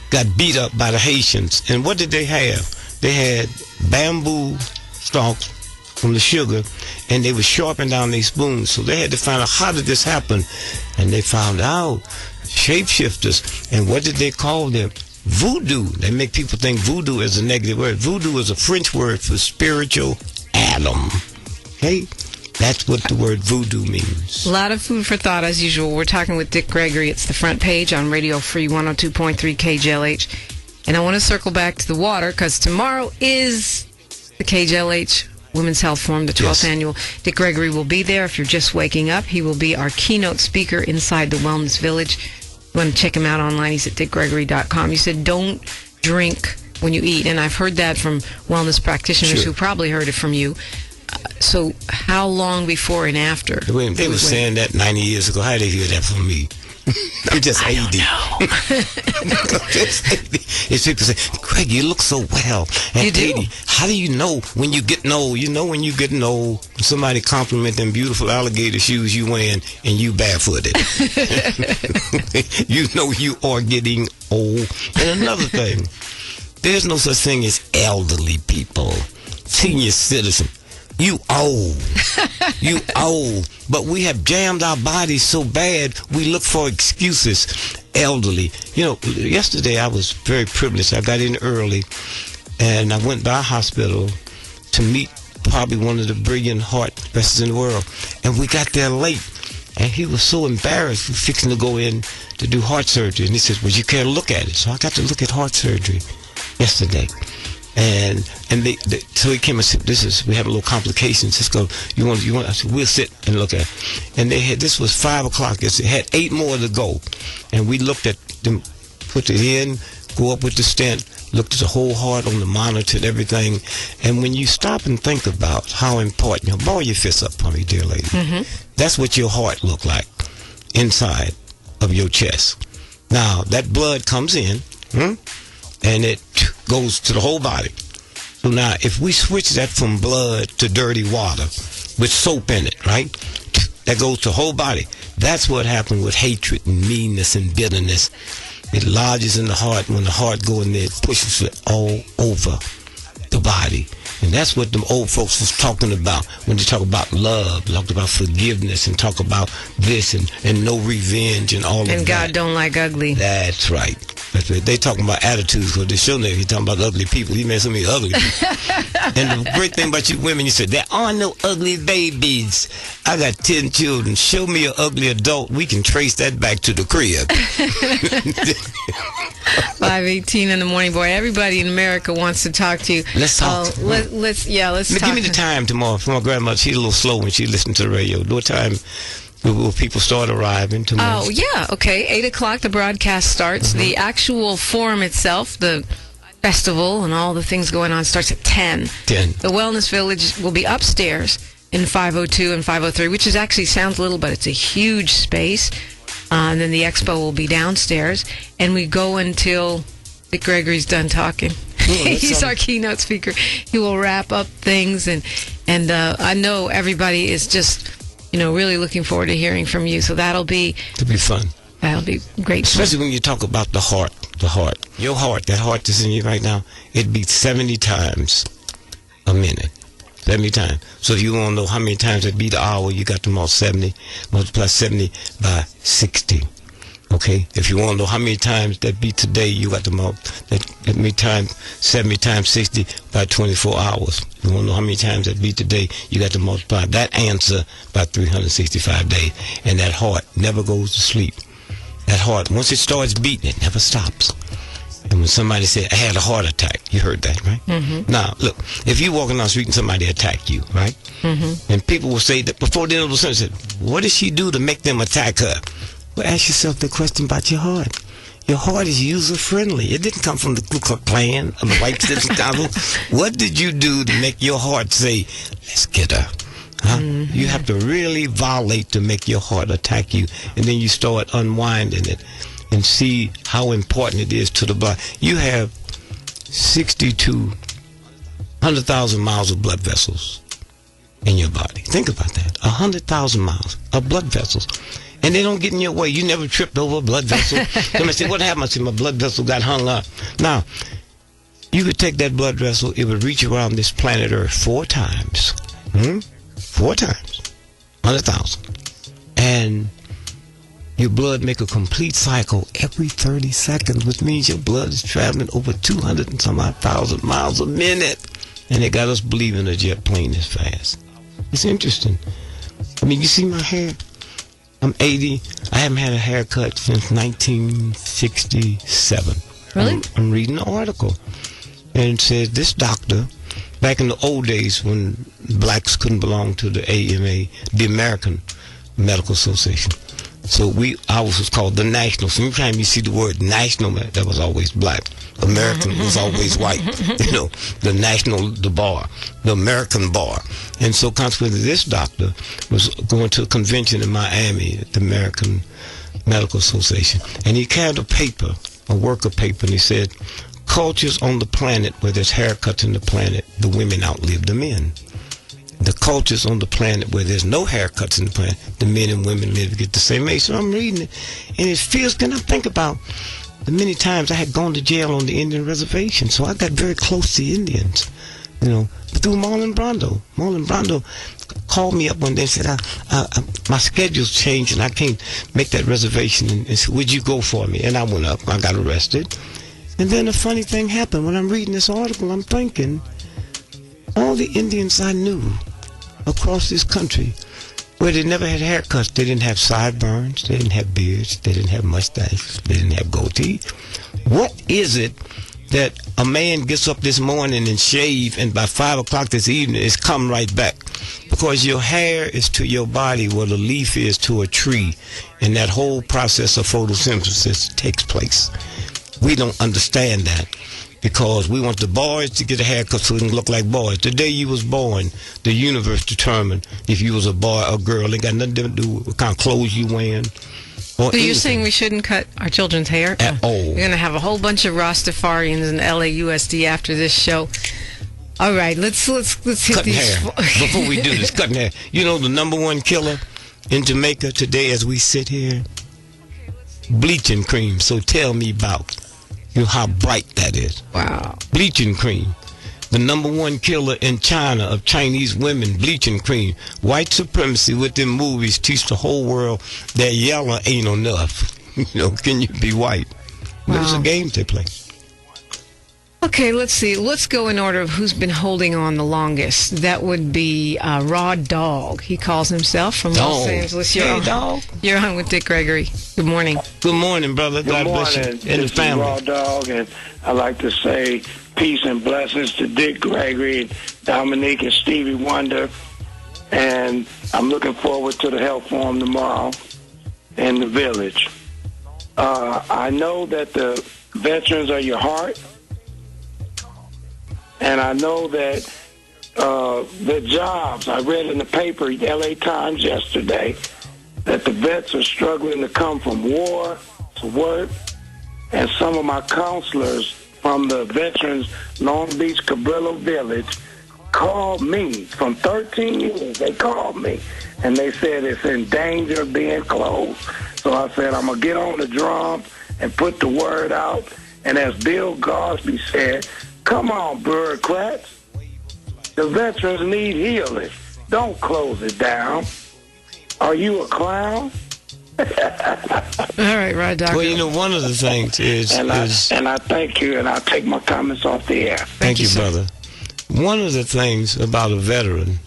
got beat up by the Haitians, and what did they have? They had bamboo stalks from the sugar, and they were sharpening down their spoons. So they had to find out, how did this happen? And they found out shapeshifters. And what did they call them? Voodoo. They make people think voodoo is a negative word. Voodoo is a French word for spiritual Adam. Okay? That's what the word voodoo means. A lot of food for thought, as usual. We're talking with Dick Gregory. It's the front page on Radio Free 102.3 KJLH. And I want to circle back to the water, because tomorrow is the KJLH Women's Health Forum, the 12th annual. Dick Gregory will be there. If you're just waking up, he will be our keynote speaker inside the Wellness Village. You want to check him out online. He's at dickgregory.com. You said don't drink when you eat, and I've heard that from wellness practitioners who probably heard it from you. So how long before and after? They were saying that 90 years ago. How did they hear that from me? I'm just 80. It's people say, Greg, you look so well at you do. 80. How do you know when you're getting old? You know when you're getting old, somebody compliment them beautiful alligator shoes you wearing and you barefooted. You know you are getting old. And another thing, there's no such thing as elderly people. Senior citizen. You old. You old. But we have jammed our bodies so bad, we look for excuses. Elderly. You know, yesterday I was very privileged. I got in early, and I went by a hospital to meet probably one of the brilliant heart specialists in the world. And we got there late, and he was so embarrassed fixing to go in to do heart surgery. And he says, well, you can't look at it. So I got to look at heart surgery yesterday. And so he came and said, we have a little complications. Let's go. You want? I said, we'll sit and look at it. And this was 5 o'clock. It had 8 more to go. And we looked at them, put it in, go up with the stent, looked at the whole heart on the monitor and everything. And when you stop and think about how important, ball your fists up for me, dear lady. Mm-hmm. That's what your heart looked like inside of your chest. Now, that blood comes in, and it goes to the whole body. So now, if we switch that from blood to dirty water with soap in it, right? That goes to the whole body. That's what happened with hatred and meanness and bitterness. It lodges in the heart. When the heart goes in there, it pushes it all over the body. And that's what them old folks was talking about when they talk about love, talked about forgiveness, and talk about this and no revenge and all of that. And God don't like ugly. That's right. They talking about attitudes, because they show he's talking about ugly people. He met so many ugly people. And the great thing about you women, you said, there are no ugly babies. I got 10 children. Show me an ugly adult. We can trace that back to the crib. 5:18 in the morning, boy. Everybody in America wants to talk to you. Let's talk. Let's talk. Give me the time tomorrow for my grandmother. She's a little slow when she listens to the radio. What time will people start arriving tomorrow? Oh, yeah. Okay. 8 o'clock, the broadcast starts. Mm-hmm. The actual forum itself, the festival and all the things going on, starts at 10. 10. The Wellness Village will be upstairs, in 502 and 503, which is actually sounds little, but it's a huge space. And then the expo will be downstairs, and we go until Dick Gregory's done talking. He's our keynote speaker. He will wrap up things, and I know everybody is just, really looking forward to hearing from you. So it'll be fun. That'll be great. Especially when you talk about the heart. Your heart, that heart that's in you right now, it beats 70 times a minute. 70 times. So if you want to know how many times it beat an hour, you got to multiply 70 by 60. Okay? If you want to know how many times that beat today, you got to multiply that many times 70 times 60 by 24 hours. You want to know how many times that beat today, you got to multiply that answer by 365 days. And that heart never goes to sleep. That heart, once it starts beating, it never stops. And when somebody said, I had a heart attack, you heard that, right? Mm-hmm. Now, look, if you're walking down the street and somebody attack you, right? Mm-hmm. And people will say that before they know the sentence, what did she do to make them attack her? Well, ask yourself the question about your heart. Your heart is user-friendly. It didn't come from the Ku Klux Klan or the White Citizens Council. What did you do to make your heart say, let's get her? Huh? Mm-hmm. You have to really violate to make your heart attack you, and then you start unwinding it and see how important it is to the blood. You have 100,000 miles of blood vessels in your body. Think about that. 100,000 miles of blood vessels. And they don't get in your way. You never tripped over a blood vessel. Somebody say, what happened? I said, my blood vessel got hung up. Now, you could take that blood vessel, it would reach around this planet Earth 4 times. 4 times. 100,000. And your blood make a complete cycle every 30 seconds, which means your blood is traveling over 200 and some odd thousand miles a minute. And it got us believing a jet plane is fast. It's interesting. I mean, you see my hair? I'm 80. I haven't had a haircut since 1967. Really? I'm reading an article. And it says this doctor, back in the old days when blacks couldn't belong to the AMA, the American Medical Association. So ours was called the National. So anytime you see the word national, that was always black. American was always white. The national, the bar, the American bar. And so consequently, this doctor was going to a convention in Miami at the American Medical Association. And he carried a worker paper, and he said, cultures on the planet where there's haircuts in the planet, the women outlive the men. The cultures on the planet where there's no haircuts in the planet, the men and women live to get the same age. So I'm reading it, and it feels good. I think about the many times I had gone to jail on the Indian reservation, so I got very close to Indians, through Marlon Brando. Marlon Brando called me up one day and said, my schedule's changed and I can't make that reservation, and said, would you go for me? And I went up, I got arrested. And then a funny thing happened. When I'm reading this article, I'm thinking, all the Indians I knew across this country, where they never had haircuts, they didn't have sideburns, they didn't have beards, they didn't have mustaches, they didn't have goatee. What is it that a man gets up this morning and shave, and by 5 o'clock this evening it's come right back? Because your hair is to your body what a leaf is to a tree, and that whole process of photosynthesis takes place. We don't understand that, because we want the boys to get a haircut so they can look like boys. The day you was born, the universe determined if you was a boy or a girl. It got nothing to do with what kind of clothes you wearing. So you're saying we shouldn't cut our children's hair? At all. We're going to have a whole bunch of Rastafarians in LAUSD after this show. All right, let's hit cutting these. Hair. Before we do this, cutting hair. You know the number one killer in Jamaica today as we sit here? Bleaching cream. So tell me about how bright that is. Wow. Bleaching cream. The number one killer in China of Chinese women, bleaching cream. White supremacy with them movies teach the whole world that yellow ain't enough. Can you be white? Wow. There's a game they play. Okay, let's see. Let's go in order of who's been holding on the longest. That would be Raw Dog. He calls himself from Los Angeles. Dog. You're on with Dick Gregory. Good morning. Good morning, brother. Good God morning. bless you. And the family. Raw Dog, and I'd like to say peace and blessings to Dick Gregory, Dominique, and Stevie Wonder. And I'm looking forward to the health forum tomorrow in the village. I know that the veterans are your heart. And I know that the jobs. I read in the paper, L.A. Times yesterday, that the vets are struggling to come from war to work, and some of my counselors from the Veterans Long Beach Cabrillo Village called me from 13 years. They called me, and they said it's in danger of being closed. So I said, I'm going to get on the drum and put the word out. And as Bill Cosby said, come on, bureaucrats. The veterans need healing. Don't close it down. Are you a clown? All right, right, Doctor. Well, you know, one of the things is... And I thank you, and I'll take my comments off the air. Thank you, brother. One of the things about a veteran,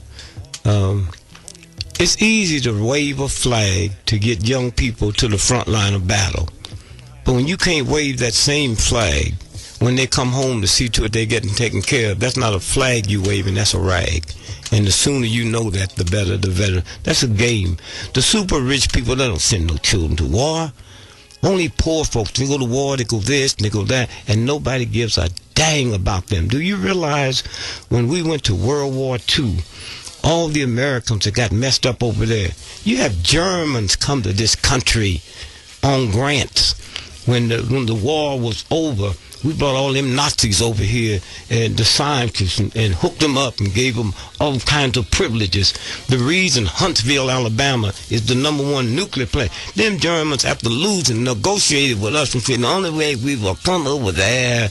it's easy to wave a flag to get young people to the front line of battle. But when you can't wave that same flag when they come home to see to it they're getting taken care of, that's not a flag you waving, that's a rag. And the sooner you know that, the better the veteran. That's a game. The super rich people, they don't send no children to war. Only poor folks, they go to war, they go this, they go that, and nobody gives a dang about them. Do you realize when we went to World War II, all the Americans that got messed up over there, you have Germans come to this country on grants. When the war was over, we brought all them Nazis over here and the scientists and hooked them up and gave them all kinds of privileges. The reason Huntsville, Alabama is the #1 nuclear plant, them Germans, after losing, negotiated with us and said the only way we will come over there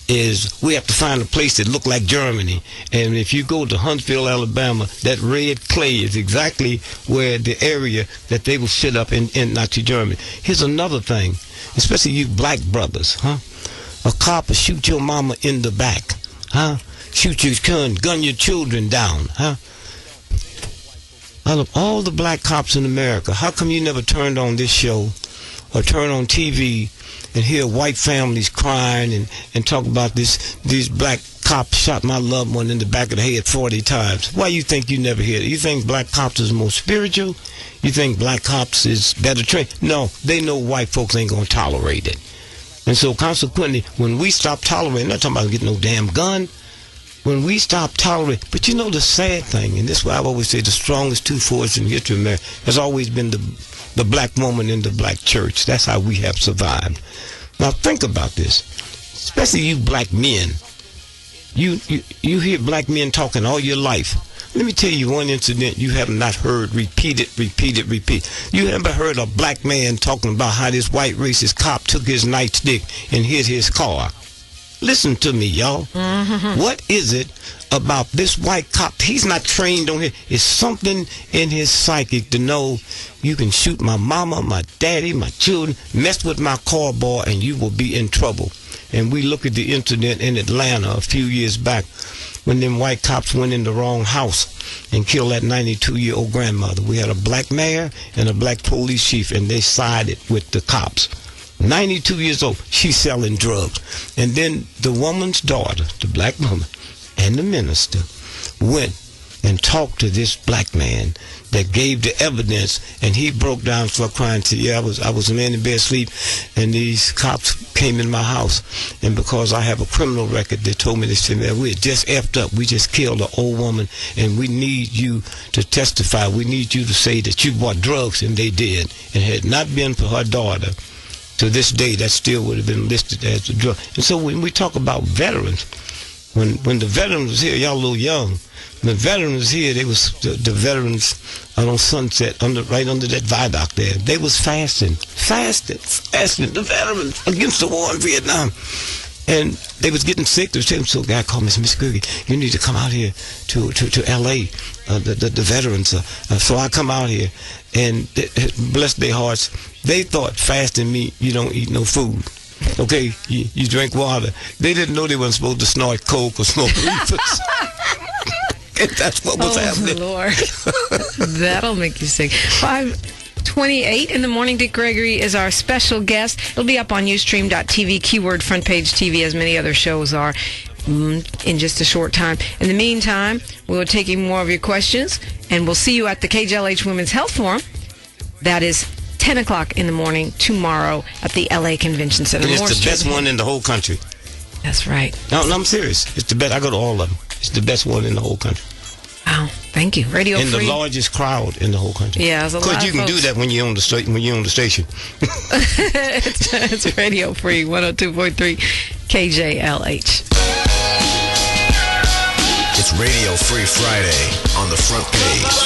is we have to find a place that look like Germany. And if you go to Huntsville, Alabama, that red clay is exactly where the area that they will set up in Nazi Germany. Here's another thing, especially you black brothers, huh? A cop will shoot your mama in the back, huh? Shoot your son, gun your children down, huh? Out of all the black cops in America, how come you never turned on this show or turn on TV and hear white families crying and talk about these black cops shot my loved one in the back of the head 40 times? Why you think you never hear it? You think black cops is more spiritual? You think black cops is better trained? No, they know white folks ain't gonna tolerate it. And so consequently, when we stop tolerating, I'm not talking about getting no damn gun, when we stop tolerating, but you know the sad thing, and this is why I always say the strongest two forces in the history of America has always been the black woman in the black church. That's how we have survived. Now think about this, especially you black men. You hear black men talking all your life. Let me tell you one incident you have not heard repeated. You haven't heard a black man talking about how this white racist cop took his nightstick and hit his car. Listen to me, y'all. Mm-hmm. What is it about this white cop? He's not trained on it. It's something in his psychic to know you can shoot my mama, my daddy, my children, mess with my car, boy, and you will be in trouble. And we look at the incident in Atlanta a few years back when them white cops went in the wrong house and killed that 92-year-old grandmother. We had a black mayor and a black police chief, and they sided with the cops. 92 years old, she's selling drugs. And then the woman's daughter, the black woman, and the minister went and talked to this black man that gave the evidence, and he broke down, started crying, and said, yeah, I was laying in bed asleep, and these cops came in my house, and because I have a criminal record, they told me, they said, man, we're just effed up, we just killed an old woman, and we need you to testify, we need you to say that you bought drugs, and they did, and had it not been for her daughter, to this day, that still would have been listed as a drug. And so when we talk about veterans, when the veterans was here, y'all a little young, when the veterans was here, they was the veterans out on Sunset, right under that viaduct there. They was fasting, the veterans against the war in Vietnam. And they was getting sick. They was telling, so a guy called me and said, Mr. Gregory, you need to come out here to L.A., the veterans. So I come out here, and bless their hearts, they thought fasting mean you don't eat no food. Okay, you drink water. They didn't know they weren't supposed to snort coke or smoke reefers. And that's what was happening. Lord. That'll make you sick. 5:28 in the morning. Dick Gregory is our special guest. It'll be up on Ustream.tv, keyword front page TV, as many other shows are, in just a short time. In the meantime, we'll be taking more of your questions, and we'll see you at the KJLH Women's Health Forum. That is 10 o'clock in the morning tomorrow at the LA Convention Center. And it's the best one in the whole country. That's right. No, I'm serious. It's the best. I go to all of them. It's the best one in the whole country. Wow, thank you. Radio and Free. And the largest crowd in the whole country. Yeah, there's a lot of you can do that when you're on the station. it's Radio Free 102.3 KJLH. It's Radio Free Friday on the front page.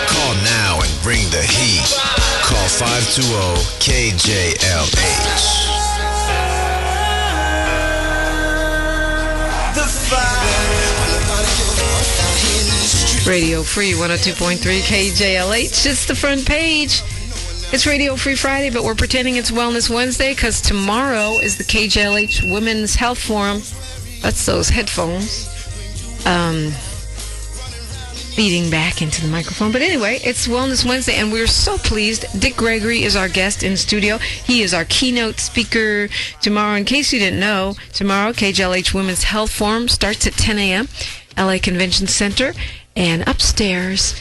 Call now and bring the heat. Call 520-KJLH. Radio Free 102.3 KJLH. It's the front page. It's Radio Free Friday, but we're pretending it's Wellness Wednesday because tomorrow is the KJLH Women's Health Forum. That's those headphones feeding back into the microphone. But anyway, it's Wellness Wednesday, and we're so pleased. Dick Gregory is our guest in studio. He is our keynote speaker tomorrow. In case you didn't know, tomorrow KJLH Women's Health Forum starts at 10 a.m. LA Convention Center, and upstairs,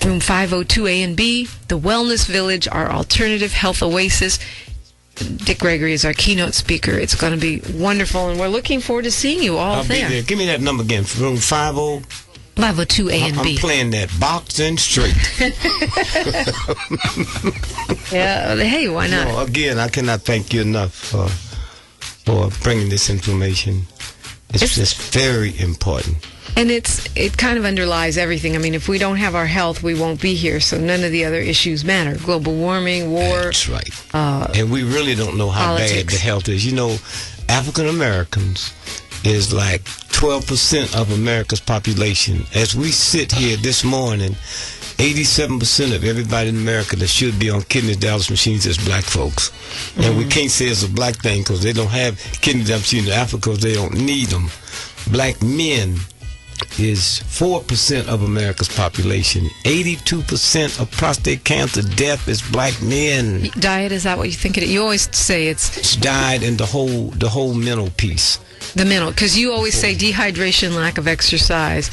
room 502 A and B, the Wellness Village, our alternative health oasis. Dick Gregory is our keynote speaker. It's going to be wonderful, and we're looking forward to seeing you all I'll there. Be there. Give me that number again. Room 502 A and B. I'm playing that boxing straight. Yeah, hey, why not? No, again, I cannot thank you enough for bringing this information. It's just very important. And it kind of underlies everything. I mean, if we don't have our health, we won't be here. So none of the other issues matter. Global warming, war. That's right. And we really don't know how politics. bad the health is. You know, African Americans is like 12% of America's population. As we sit here this morning, 87% of everybody in America that should be on kidney dialysis machines is black folks. And we can't say it's a black thing because they don't have kidney dialysis machines in Africa because they don't need them. Black men is 4% of America's population. 82% of prostate cancer death is black men. Diet, is that what you think it is? You always say it's diet and the whole mental piece. The mental, because you always say dehydration, lack of exercise,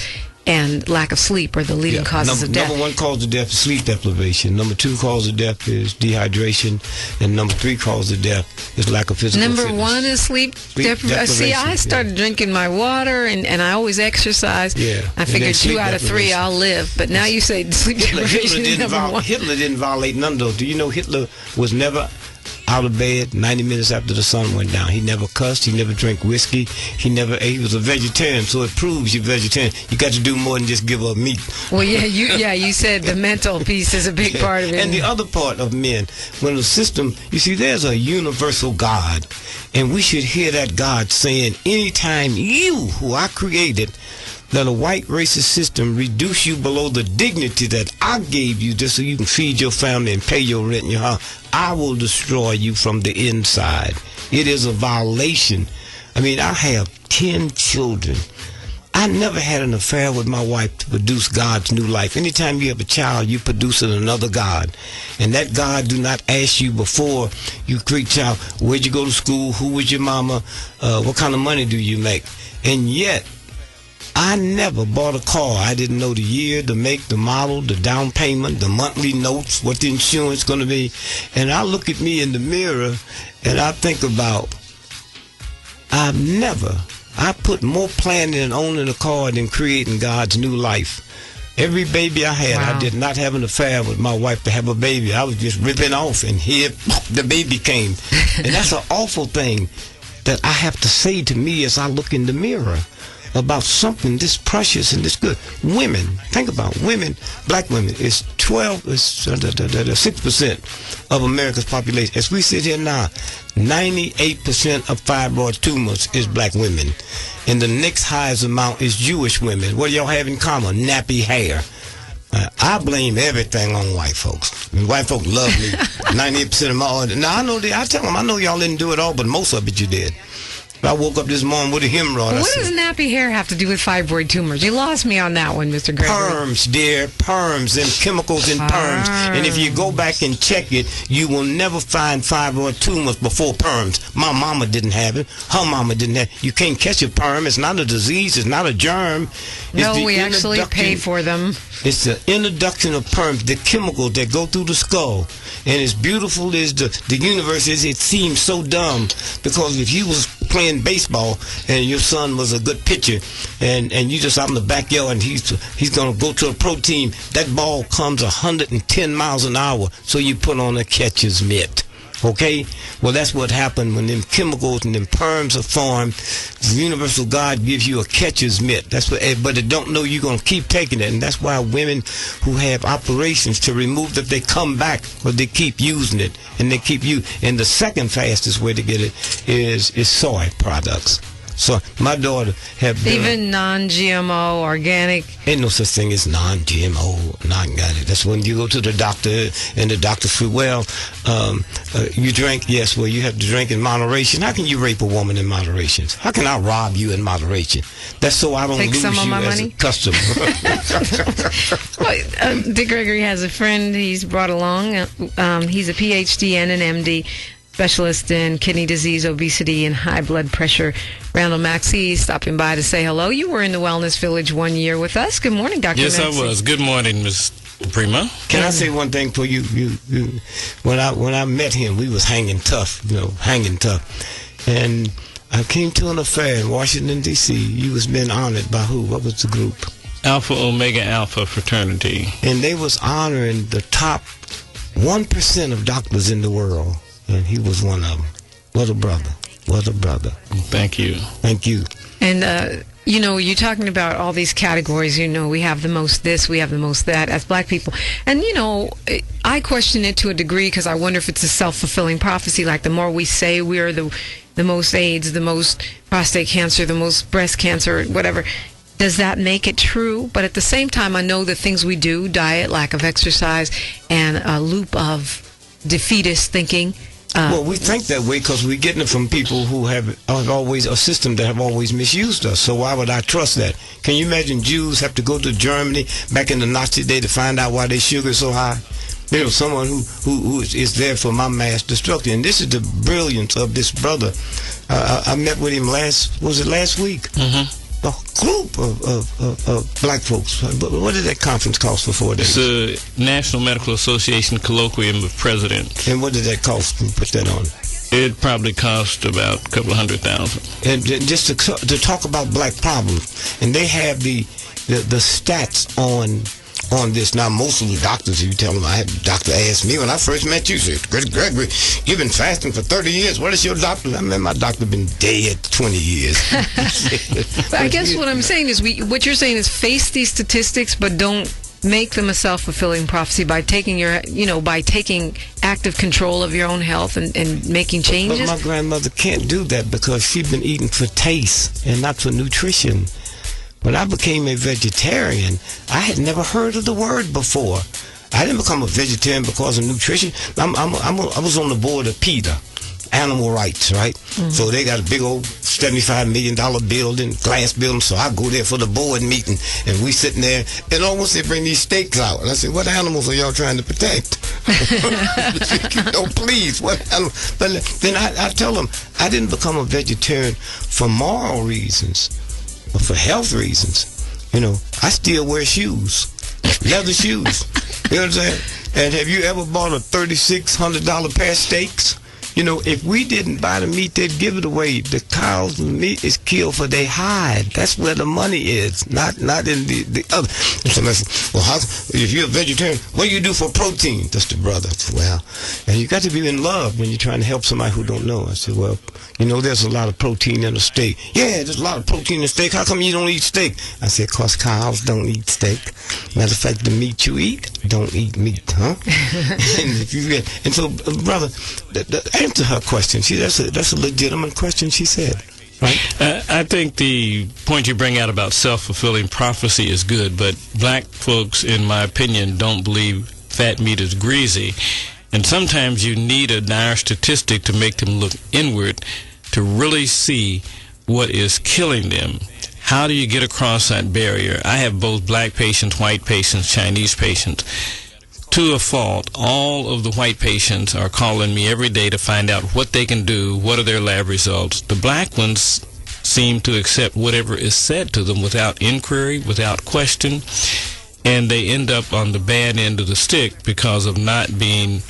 and lack of sleep are the leading causes of death. Number one cause of death is sleep deprivation. Number two cause of death is dehydration. And number three cause of death is lack of physical Number fitness. One is sleep deprivation. See, I started drinking my water, and I always exercise. Yeah. I figured 2 out of 3 I'll live. But now you say sleep deprivation is number one. Hitler didn't violate none of those. Do you know Hitler was never out of bed 90 minutes after the sun went down? He never cussed. He never drank whiskey. He was a vegetarian, so it proves you're vegetarian. You got to do more than just give up meat. Well, you said the mental piece is a big part of it. And the other part of men, when the system, you see, there's a universal God, and we should hear that God saying, anytime you, who I created, that a white racist system reduce you below the dignity that I gave you just so you can feed your family and pay your rent in your house, I will destroy you from the inside. It is a violation. I mean, I have 10 children. I never had an affair with my wife to produce God's new life. Anytime you have a child, you're producing another God. And that God do not ask you before you create a child, where'd you go to school, who was your mama, what kind of money do you make? And yet, I never bought a car. I didn't know the year, the make, the model, the down payment, the monthly notes, what the insurance going to be. And I look at me in the mirror and I think about, I put more planning and owning a car than creating God's new life. Every baby I had, I did not have an affair with my wife to have a baby. I was just ripping off, and here the baby came. And that's an awful thing that I have to say to me as I look in the mirror about something this precious and this good. Women, think about women, black women, is 6% of America's population. As we sit here now, 98% of fibroid tumors is black women. And the next highest amount is Jewish women. What do y'all have in common? Nappy hair. I blame everything on white folks. And white folks love me. 98% of my... Now, I tell them, I know y'all didn't do it all, but most of it you did. I woke up this morning with a hemorrhoid. What does nappy hair have to do with fibroid tumors? You lost me on that one, Mr. Gregory. Perms, dear. Perms and chemicals in perms. And if you go back and check it, you will never find fibroid tumors before perms. My mama didn't have it. Her mama didn't have it. You can't catch a perm. It's not a disease. It's not a germ. No, we actually pay for them. It's the introduction of perms, the chemicals that go through the skull. And as beautiful as the universe is, it seems so dumb. Because if you was playing baseball and your son was a good pitcher, and you just out in the backyard and he's going to go to a pro team, that ball comes 110 miles an hour, so you put on a catcher's mitt. Okay? Well, that's what happened when them chemicals and them perms are formed. The universal God gives you a catcher's mitt. That's what, but they don't know you're going to keep taking it. And that's why women who have operations to remove that, they come back, but they keep using it. And they keep and the second fastest way to get it is soy products. So my daughter have been even non-GMO, organic. Ain't no such thing as non-GMO, non-organic. That's when you go to the doctor and the doctor says, well, you drink. Yes, well, you have to drink in moderation. How can you rape a woman in moderation? How can I rob you in moderation? That's so I don't take lose some of you my as money? a customer. Well, Dick Gregory has a friend he's brought along. He's a PhD and an MD. Specialist in kidney disease, obesity, and high blood pressure. Randall Maxey stopping by to say hello. You were in the Wellness Village 1 year with us. Good morning, Dr. Yes, Maxey. I was. Good morning, Ms. DiPrima. Can I say one thing for you? When I met him, we was hanging tough, And I came to an affair in Washington, D.C. You was being honored by who? What was the group? Alpha Omega Alpha Fraternity. And they was honoring the top 1% of doctors in the world. And he was one of them. What a brother. What a brother. Thank you. Thank you. And, you're talking about all these categories. We have the most this, we have the most that as black people. And, I question it to a degree because I wonder if it's a self-fulfilling prophecy. Like the more we say we are the most AIDS, the most prostate cancer, the most breast cancer, whatever, does that make it true? But at the same time, I know the things we do, diet, lack of exercise, and a loop of defeatist thinking. Well, we think that way because we're getting it from people who have always a system that have always misused us. So why would I trust that? Can you imagine Jews have to go to Germany back in the Nazi day to find out why their sugar is so high? Someone who is there for my mass destruction. And this is the brilliance of this brother. I met with him last week? Mm-hmm. A group of black folks. What did that conference cost for 4 days? It's the National Medical Association Colloquium of Presidents. And what did that cost to put that on? It probably cost about a couple of $100,000. And just to talk about black problems. And they have the stats on this. Now, most of the doctors, you tell them, I had a doctor ask me when I first met you, said, Gregory, you've been fasting for 30 years. What is your doctor? I mean, my doctor been dead 20 years. But I guess what I'm saying is, what you're saying is face these statistics, but don't make them a self-fulfilling prophecy by taking by taking active control of your own health and making changes. But my grandmother can't do that because she's been eating for taste and not for nutrition. When I became a vegetarian, I had never heard of the word before. I didn't become a vegetarian because of nutrition. I was on the board of PETA, Animal Rights, right? Mm-hmm. So they got a big old $75 million building, glass building. So I go there for the board meeting, and we sitting there, and almost they bring these steaks out. And I said, what animals are y'all trying to protect? Please, what animals? But then I tell them, I didn't become a vegetarian for moral reasons. But for health reasons, I still wear shoes, leather shoes. You know what I'm saying? And have you ever bought a $3,600 pair of steaks? If we didn't buy the meat, they'd give it away. The cow's meat is killed for their hide. That's where the money is, not in the other. Somebody said, well, if you're a vegetarian, what do you do for protein? That's the brother. I said, well, and you got to be in love when you're trying to help somebody who don't know. I said, well, there's a lot of protein in a steak. Yeah, there's a lot of protein in steak. How come you don't eat steak? I said, because cows don't eat steak. Matter of fact, the meat you eat don't eat meat, huh? and so, brother, answer her question. That's a legitimate question she said. Right? I think the point you bring out about self-fulfilling prophecy is good, but black folks, in my opinion, don't believe fat meat is greasy. And sometimes you need a dire statistic to make them look inward to really see what is killing them. How do you get across that barrier? I have both black patients, white patients, Chinese patients. To a fault, all of the white patients are calling me every day to find out what they can do, what are their lab results. The black ones seem to accept whatever is said to them without inquiry, without question, and they end up on the bad end of the stick because of not being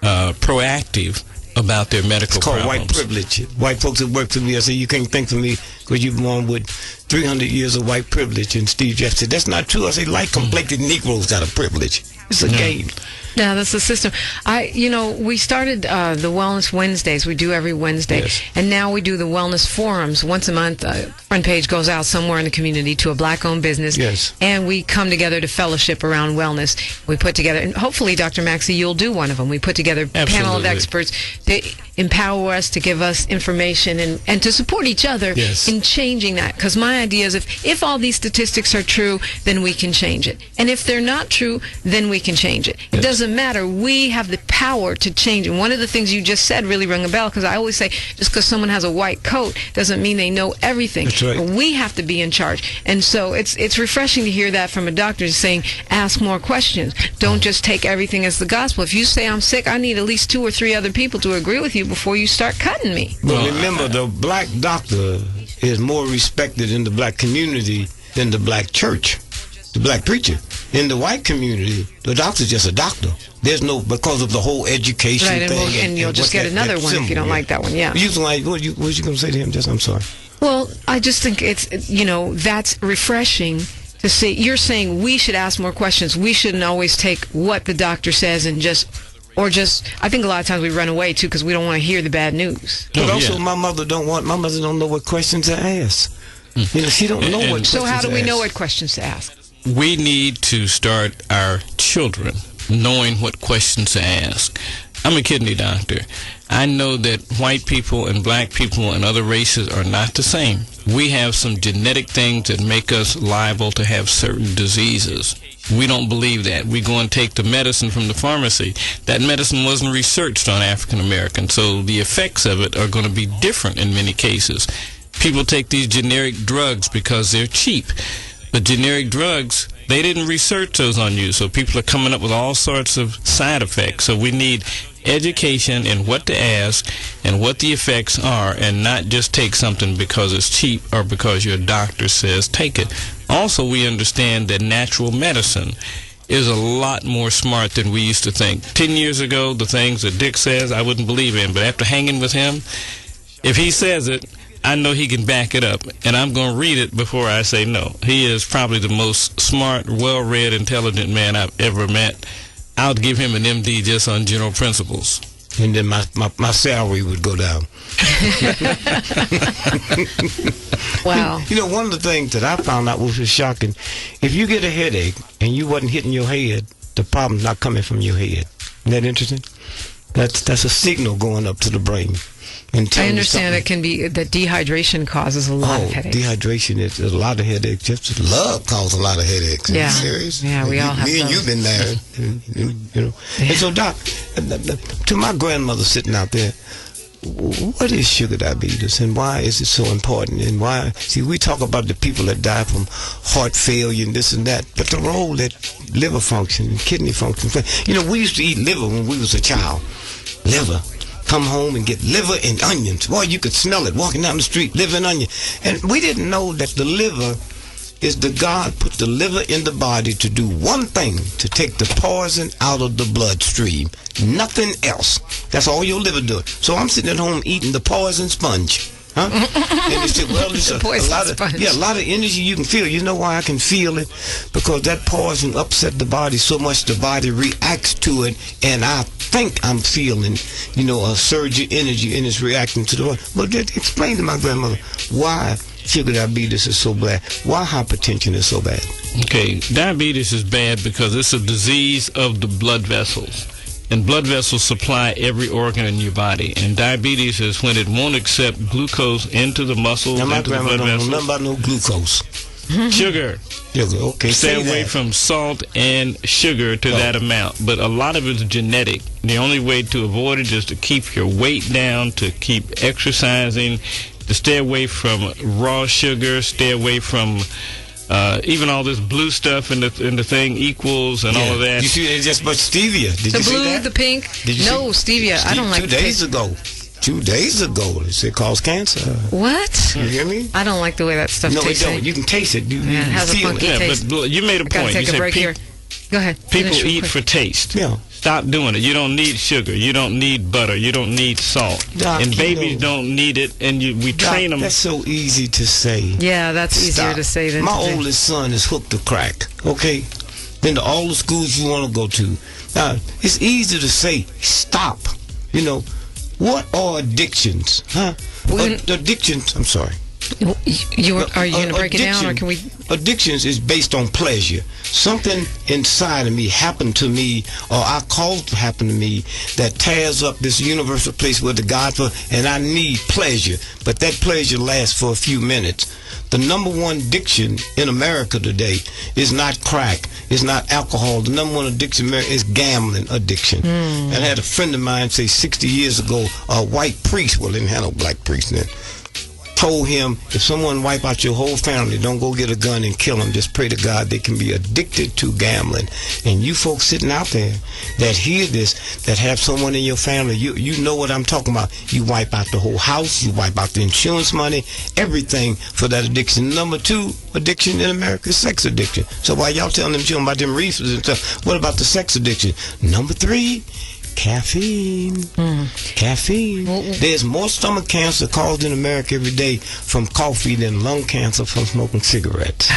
proactive about their medical It's called problems. white privilege. White folks that work for me, I say, you can't think for me because you're born with 300 years of white privilege. And Steve Jeffs said, that's not true. I say, light-complected Negroes got a privilege. It's a game. Yeah, that's the system. We started the Wellness Wednesdays. We do every Wednesday. Yes. And now we do the Wellness Forums. Once a month, front page goes out somewhere in the community to a black-owned business. Yes. And we come together to fellowship around wellness. We put together, and hopefully, Dr. Maxey, you'll do one of them. We put together a panel of Absolutely. experts to empower us, to give us information, and to support each other Yes. in changing that. Because my idea is if all these statistics are true, then we can change it. And if they're not true, then we can change it. It doesn't matter. We have the power to change it. And one of the things you just said really rung a bell, because I always say just because someone has a white coat doesn't mean they know everything. That's right. We have to be in charge. And so it's refreshing to hear that from a doctor saying, ask more questions. Don't just take everything as the gospel. If you say I'm sick, I need at least 2 or 3 other people to agree with you before you start cutting me. But remember, the black doctor is more respected in the black community than the black church, the black preacher. In the white community, the doctor's just a doctor. There's no, because of the whole education Right, thing. and you'll just get another one if you don't like that one, yeah. You like, what was you going to say to him? I'm sorry. Well, I just think it's, that's refreshing to see. You're saying we should ask more questions. We shouldn't always take what the doctor says and I think a lot of times we run away too because we don't want to hear the bad news. But also, my mother don't know what questions to ask. She don't know what questions to ask. So how do we know what questions to ask? We need to start our children knowing what questions to ask. I'm a kidney doctor. I know that white people and black people and other races are not the same. We have some genetic things that make us liable to have certain diseases. We don't believe that. We go and take the medicine from the pharmacy. That medicine wasn't researched on African Americans, so the effects of it are going to be different in many cases. People take these generic drugs because they're cheap. But generic drugs, they didn't research those on you, so people are coming up with all sorts of side effects. So we need education in what to ask and what the effects are, and not just take something because it's cheap or because your doctor says take it. Also, we understand that natural medicine is a lot more smart than we used to think. 10 years ago, the things that Dick says, I wouldn't believe in, but after hanging with him, if he says it, I know he can back it up, and I'm going to read it before I say no. He is probably the most smart, well-read, intelligent man I've ever met. I'll give him an MD just on general principles. And then my salary would go down. Wow. One of the things that I found out was shocking. If you get a headache and you wasn't hitting your head, the problem's not coming from your head. Isn't that interesting? That's a signal going up to the brain. I understand it can be that dehydration causes a lot of headaches. Dehydration is a lot of headaches. Just love causes a lot of headaches. Yeah. Are you serious? Yeah, we all have me and those. you've been there. And so, Doc, to my grandmother sitting out there, what is sugar diabetes and why is it so important? And why? See, we talk about the people that die from heart failure and this and that, but the role that liver function and kidney function. We used to eat liver when we was a child. Liver. Come home and get liver and onions. Boy, you could smell it walking down the street, liver and onion. And we didn't know that the liver is God put the liver in the body to do one thing, to take the poison out of the bloodstream. Nothing else. That's all your liver does. So I'm sitting at home eating the poison sponge. Huh? And you say, well, it's a lot of energy you can feel. You know why I can feel it? Because that poison upset the body so much the body reacts to it, and I think I'm feeling, a surge of energy and it's reacting to the body. But explain to my grandmother why sugar diabetes is so bad. Why hypertension is so bad. Okay, diabetes is bad because it's a disease of the blood vessels. And blood vessels supply every organ in your body. And diabetes is when it won't accept glucose into the muscles, now, my into the grandma blood don't vessels. know nothing about no glucose. Sugar. Okay. Stay away from salt and sugar to that amount. But a lot of it's genetic. The only way to avoid it is to keep your weight down, to keep exercising, to stay away from raw sugar, stay away from even all this blue stuff in the thing, equals and all of that. You see, it's just but stevia. Did you see blue, that? the pink. No, stevia. I don't like 2 days ago. 2 days ago, they said it causes cancer. What? You hear me? I don't like the way that stuff tastes. No, it don't. You can taste it. You it has can a feel funky it. Yeah, taste. but you made a I gotta point. take You a said break here. Go ahead. People Finish real eat quick. for taste. Yeah. Stop doing it. You don't need sugar. You don't need butter. You don't need salt. Doc, and you babies know, don't need it. And we train them. That's so easy to say. Yeah, that's easier Stop. to say than My to do. oldest son is hooked to crack. Okay, then to all the schools you want to go to. Now, it's easy to say stop. You know, what are addictions? Huh? Addictions. I'm sorry. Are you going to break it down, or can we? Addictions is based on pleasure. Something inside of me happened to me, or I caused to happen to me, that tears up this universal place where the God for, and I need pleasure. But that pleasure lasts for a few minutes. The number one addiction in America today is not crack, it's not alcohol. The number one addiction in America is gambling addiction. And I had a friend of mine say 60 years ago, a white priest, well, they didn't have no black priest then, told him, if someone wipe out your whole family, don't go get a gun and kill them. Just pray to God they can be addicted to gambling. And you folks sitting out there that hear this, that have someone in your family, you know what I'm talking about. You wipe out the whole house, you wipe out the insurance money, everything for that addiction. Number two addiction in America is sex addiction. So while y'all telling them children about them reefers and stuff, what about the sex addiction? Number three, caffeine. Caffeine. There's more stomach cancer caused in America every day from coffee than lung cancer from smoking cigarettes.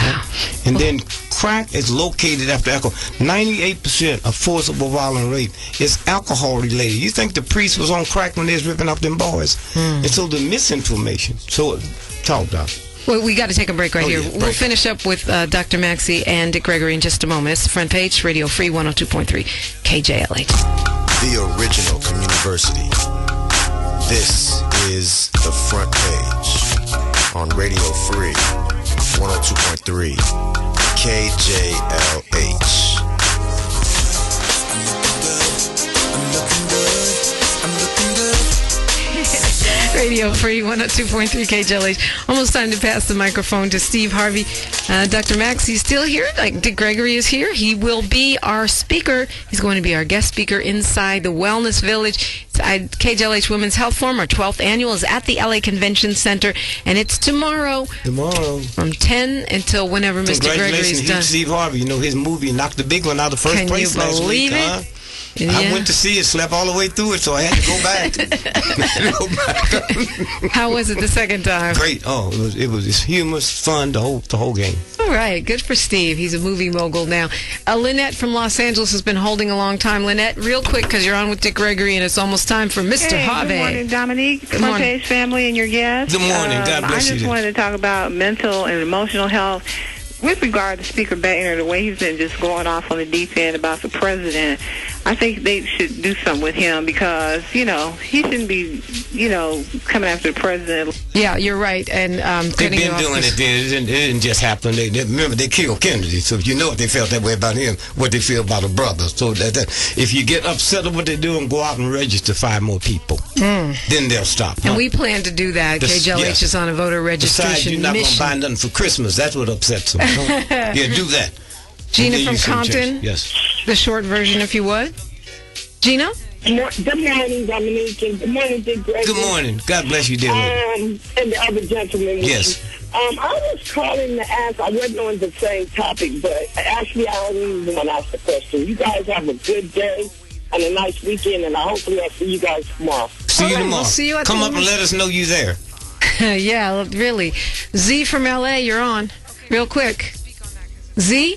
And then crack is located after alcohol. 98% of forcible violent rape is alcohol related. You think the priest was on crack when they was ripping up them boys? And so the misinformation. So talk, Doc. Well, we got to take a break right here. Yeah, break. We'll finish up with Dr. Maxey and Dick Gregory in just a moment. It's the front page, Radio Free 102.3 KJLH. The original communiversity. This is the front page on Radio Free 102.3 KJLH. Radio Free 102.3 KJLH. Almost time to pass the microphone to Steve Harvey. Dr. Maxey's still here. Dick Gregory is here. He will be our speaker. He's going to be our guest speaker inside the Wellness Village. KJLH Women's Health Forum, our 12th annual, is at the LA Convention Center, and it's tomorrow. From 10 until whenever Mr. Gregory is done. Steve Harvey, you know, his movie knocked the big one out of first place last week. Can you believe it? Yeah. I went to see it, slept all the way through it, so I had to go back. How was it the second time? Great. Oh, it was humorous, fun, the whole game. All right, good for Steve. He's a movie mogul now. Lynette from Los Angeles has been holding a long time. Lynette, real quick, because you're on with Dick Gregory, and it's almost time for Mr. Harvey. Good morning, Dominique, Front Page family, and your guests. Good morning. God bless you. I just wanted to talk about mental and emotional health. With regard to Speaker Boehner, the way he's been just going off on the deep end about the president, I think they should do something with him because, he shouldn't be, coming after the president. Yeah, you're right. And they've been doing it. It didn't just happen. Remember, they killed Kennedy. So if you know if they felt that way about him, what they feel about a brother. So that if you get upset at what they're doing, go out and register 5 more people. Then they'll stop. And we plan to do that. KJLH is on a voter registration Besides, you're not going to buy nothing for Christmas. That's what upsets them. Yeah, do that. Gina from Compton. Yes. The short version, if you would. Gina? Good morning, Dominique, and good morning, Dick Gregory. Good morning. God bless you, dear lady. And the other gentleman. Yes. I was calling to ask, I wasn't on the same topic, but actually I don't even want to ask the question. You guys have a good day and a nice weekend, and hopefully I'll see you guys tomorrow. See you tomorrow. We'll see you at Come up and let us know you're there. Yeah, really. Z from LA, you're on. Real quick. Z?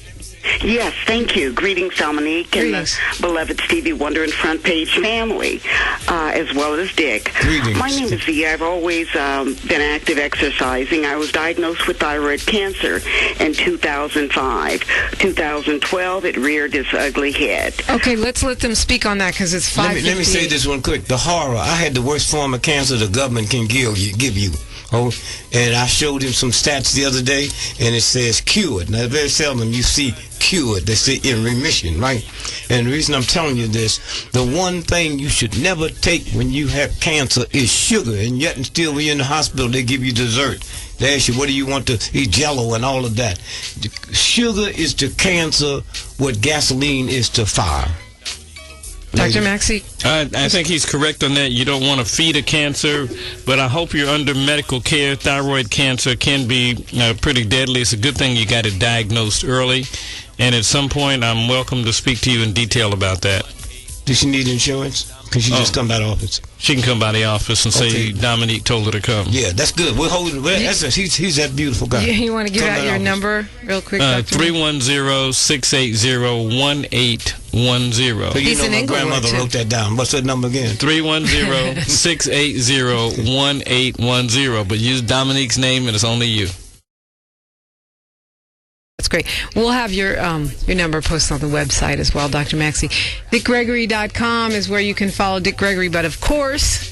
Yes, thank you. Greetings, Dominique, Greetings. And the beloved Stevie Wonder and Front Page family, as well as Dick. Greetings. My name is Z. I've always been active exercising. I was diagnosed with thyroid cancer in 2005. 2012, it reared its ugly head. Okay, let's let them speak on that because it's 5:58. Let me say this one quick. The horror. I had the worst form of cancer the government can give you. Oh, and I showed him some stats the other day, and it says cured. Now, very seldom you see cured. They say in remission, right? And the reason I'm telling you this, the one thing you should never take when you have cancer is sugar, and yet and still when you're in the hospital, they give you dessert. They ask you, what do you want to eat, Jell-O and all of that. Sugar is to cancer what gasoline is to fire. Dr. Maxey? I think he's correct on that. You don't want to feed a cancer, but I hope you're under medical care. Thyroid cancer can be pretty deadly. It's a good thing you got it diagnosed early. And at some point, I'm welcome to speak to you in detail about that. Does she need insurance? Can she just come by the office? She can come by the office and say Dominique told her to come. Yeah, that's good. We're holding. He's that beautiful guy. You want to give out your number real quick, Dr. 310-680-1810. So you know my grandmother wrote that down. What's that number again? 310-680-1810. But use Dominique's name and it's only you. That's great. We'll have your number posted on the website as well, Dr. Maxey. DickGregory.com is where you can follow Dick Gregory. But, of course,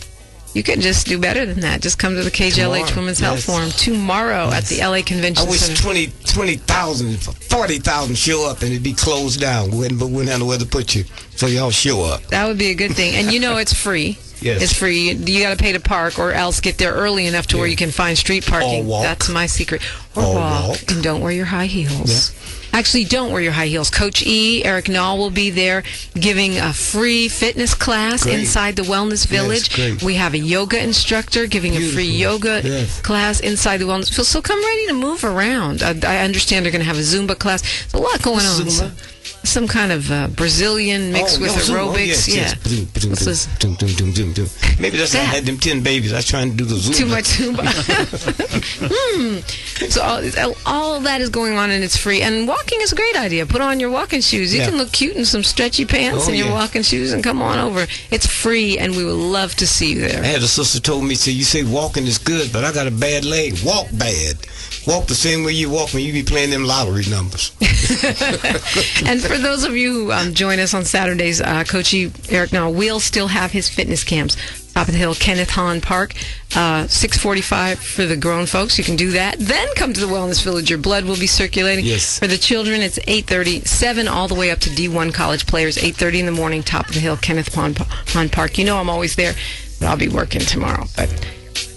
you can just do better than that. Just come to the KJLH Women's Health Forum tomorrow at the LA Convention Center. I wish 20,000, 40,000 show up and it'd be closed down. We wouldn't have nowhere to put you. So y'all show up. That would be a good thing. And you know it's free. Yes. It's free. You got to pay to park or else get there early enough to where you can find street parking. Or walk. That's my secret. Or walk. And don't wear your high heels. Yeah. Actually, don't wear your high heels. Coach E, Eric Nall, will be there giving a free fitness class inside the Wellness Village. Yes, we have a yoga instructor giving a free yoga class inside the Wellness Village. So come ready to move around. I understand they're going to have a Zumba class. There's a lot going on. Zumba? Some kind of Brazilian mixed with aerobics. Maybe that's why I had them 10 babies. I was trying to do the Zumba. Too much Zumba. So all of that is going on, and it's free. And walking is a great idea. Put on your walking shoes. You can look cute in some stretchy pants and your walking shoes and come on over. It's free, and we would love to see you there. I had a sister told me, you say walking is good, but I got a bad leg. Walk bad. Walk the same way you walk when you be playing them lottery numbers. And for those of you who join us on Saturdays, Coach Eric Nall will still have his fitness camps. Top of the Hill, Kenneth Hahn Park, 6:45 for the grown folks. You can do that. Then come to the Wellness Village. Your blood will be circulating. Yes. For the children, it's 8:30, 7 all the way up to D1 college players, 8:30 in the morning, Top of the Hill, Kenneth Hahn Park. You know I'm always there, but I'll be working tomorrow. But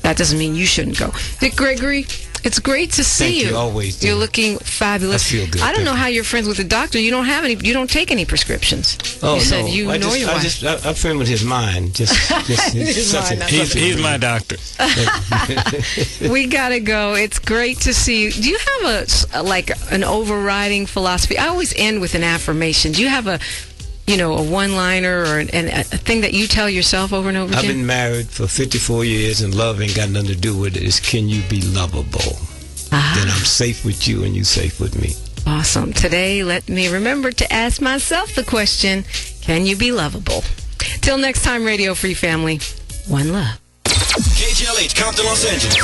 that doesn't mean you shouldn't go. Dick Gregory, it's great to see you. Thank you. Always. You're looking fabulous. I feel good. I don't know how you're friends with the doctor. You don't have any. You don't take any presprescriptions. Oh, you said no. you I'm friend with his mind. He's my doctor. We gotta go. It's great to see you. Do you have an overriding philosophy? I always end with an affirmation. Do you have a one-liner or a thing that you tell yourself over and over again? I've been married for 54 years, and love ain't got nothing to do with it. It's can you be lovable? Then I'm safe with you, and you safe with me. Awesome. Today, let me remember to ask myself the question, can you be lovable? Till next time, Radio Free Family, one love. KJLH, Compton, Los Angeles.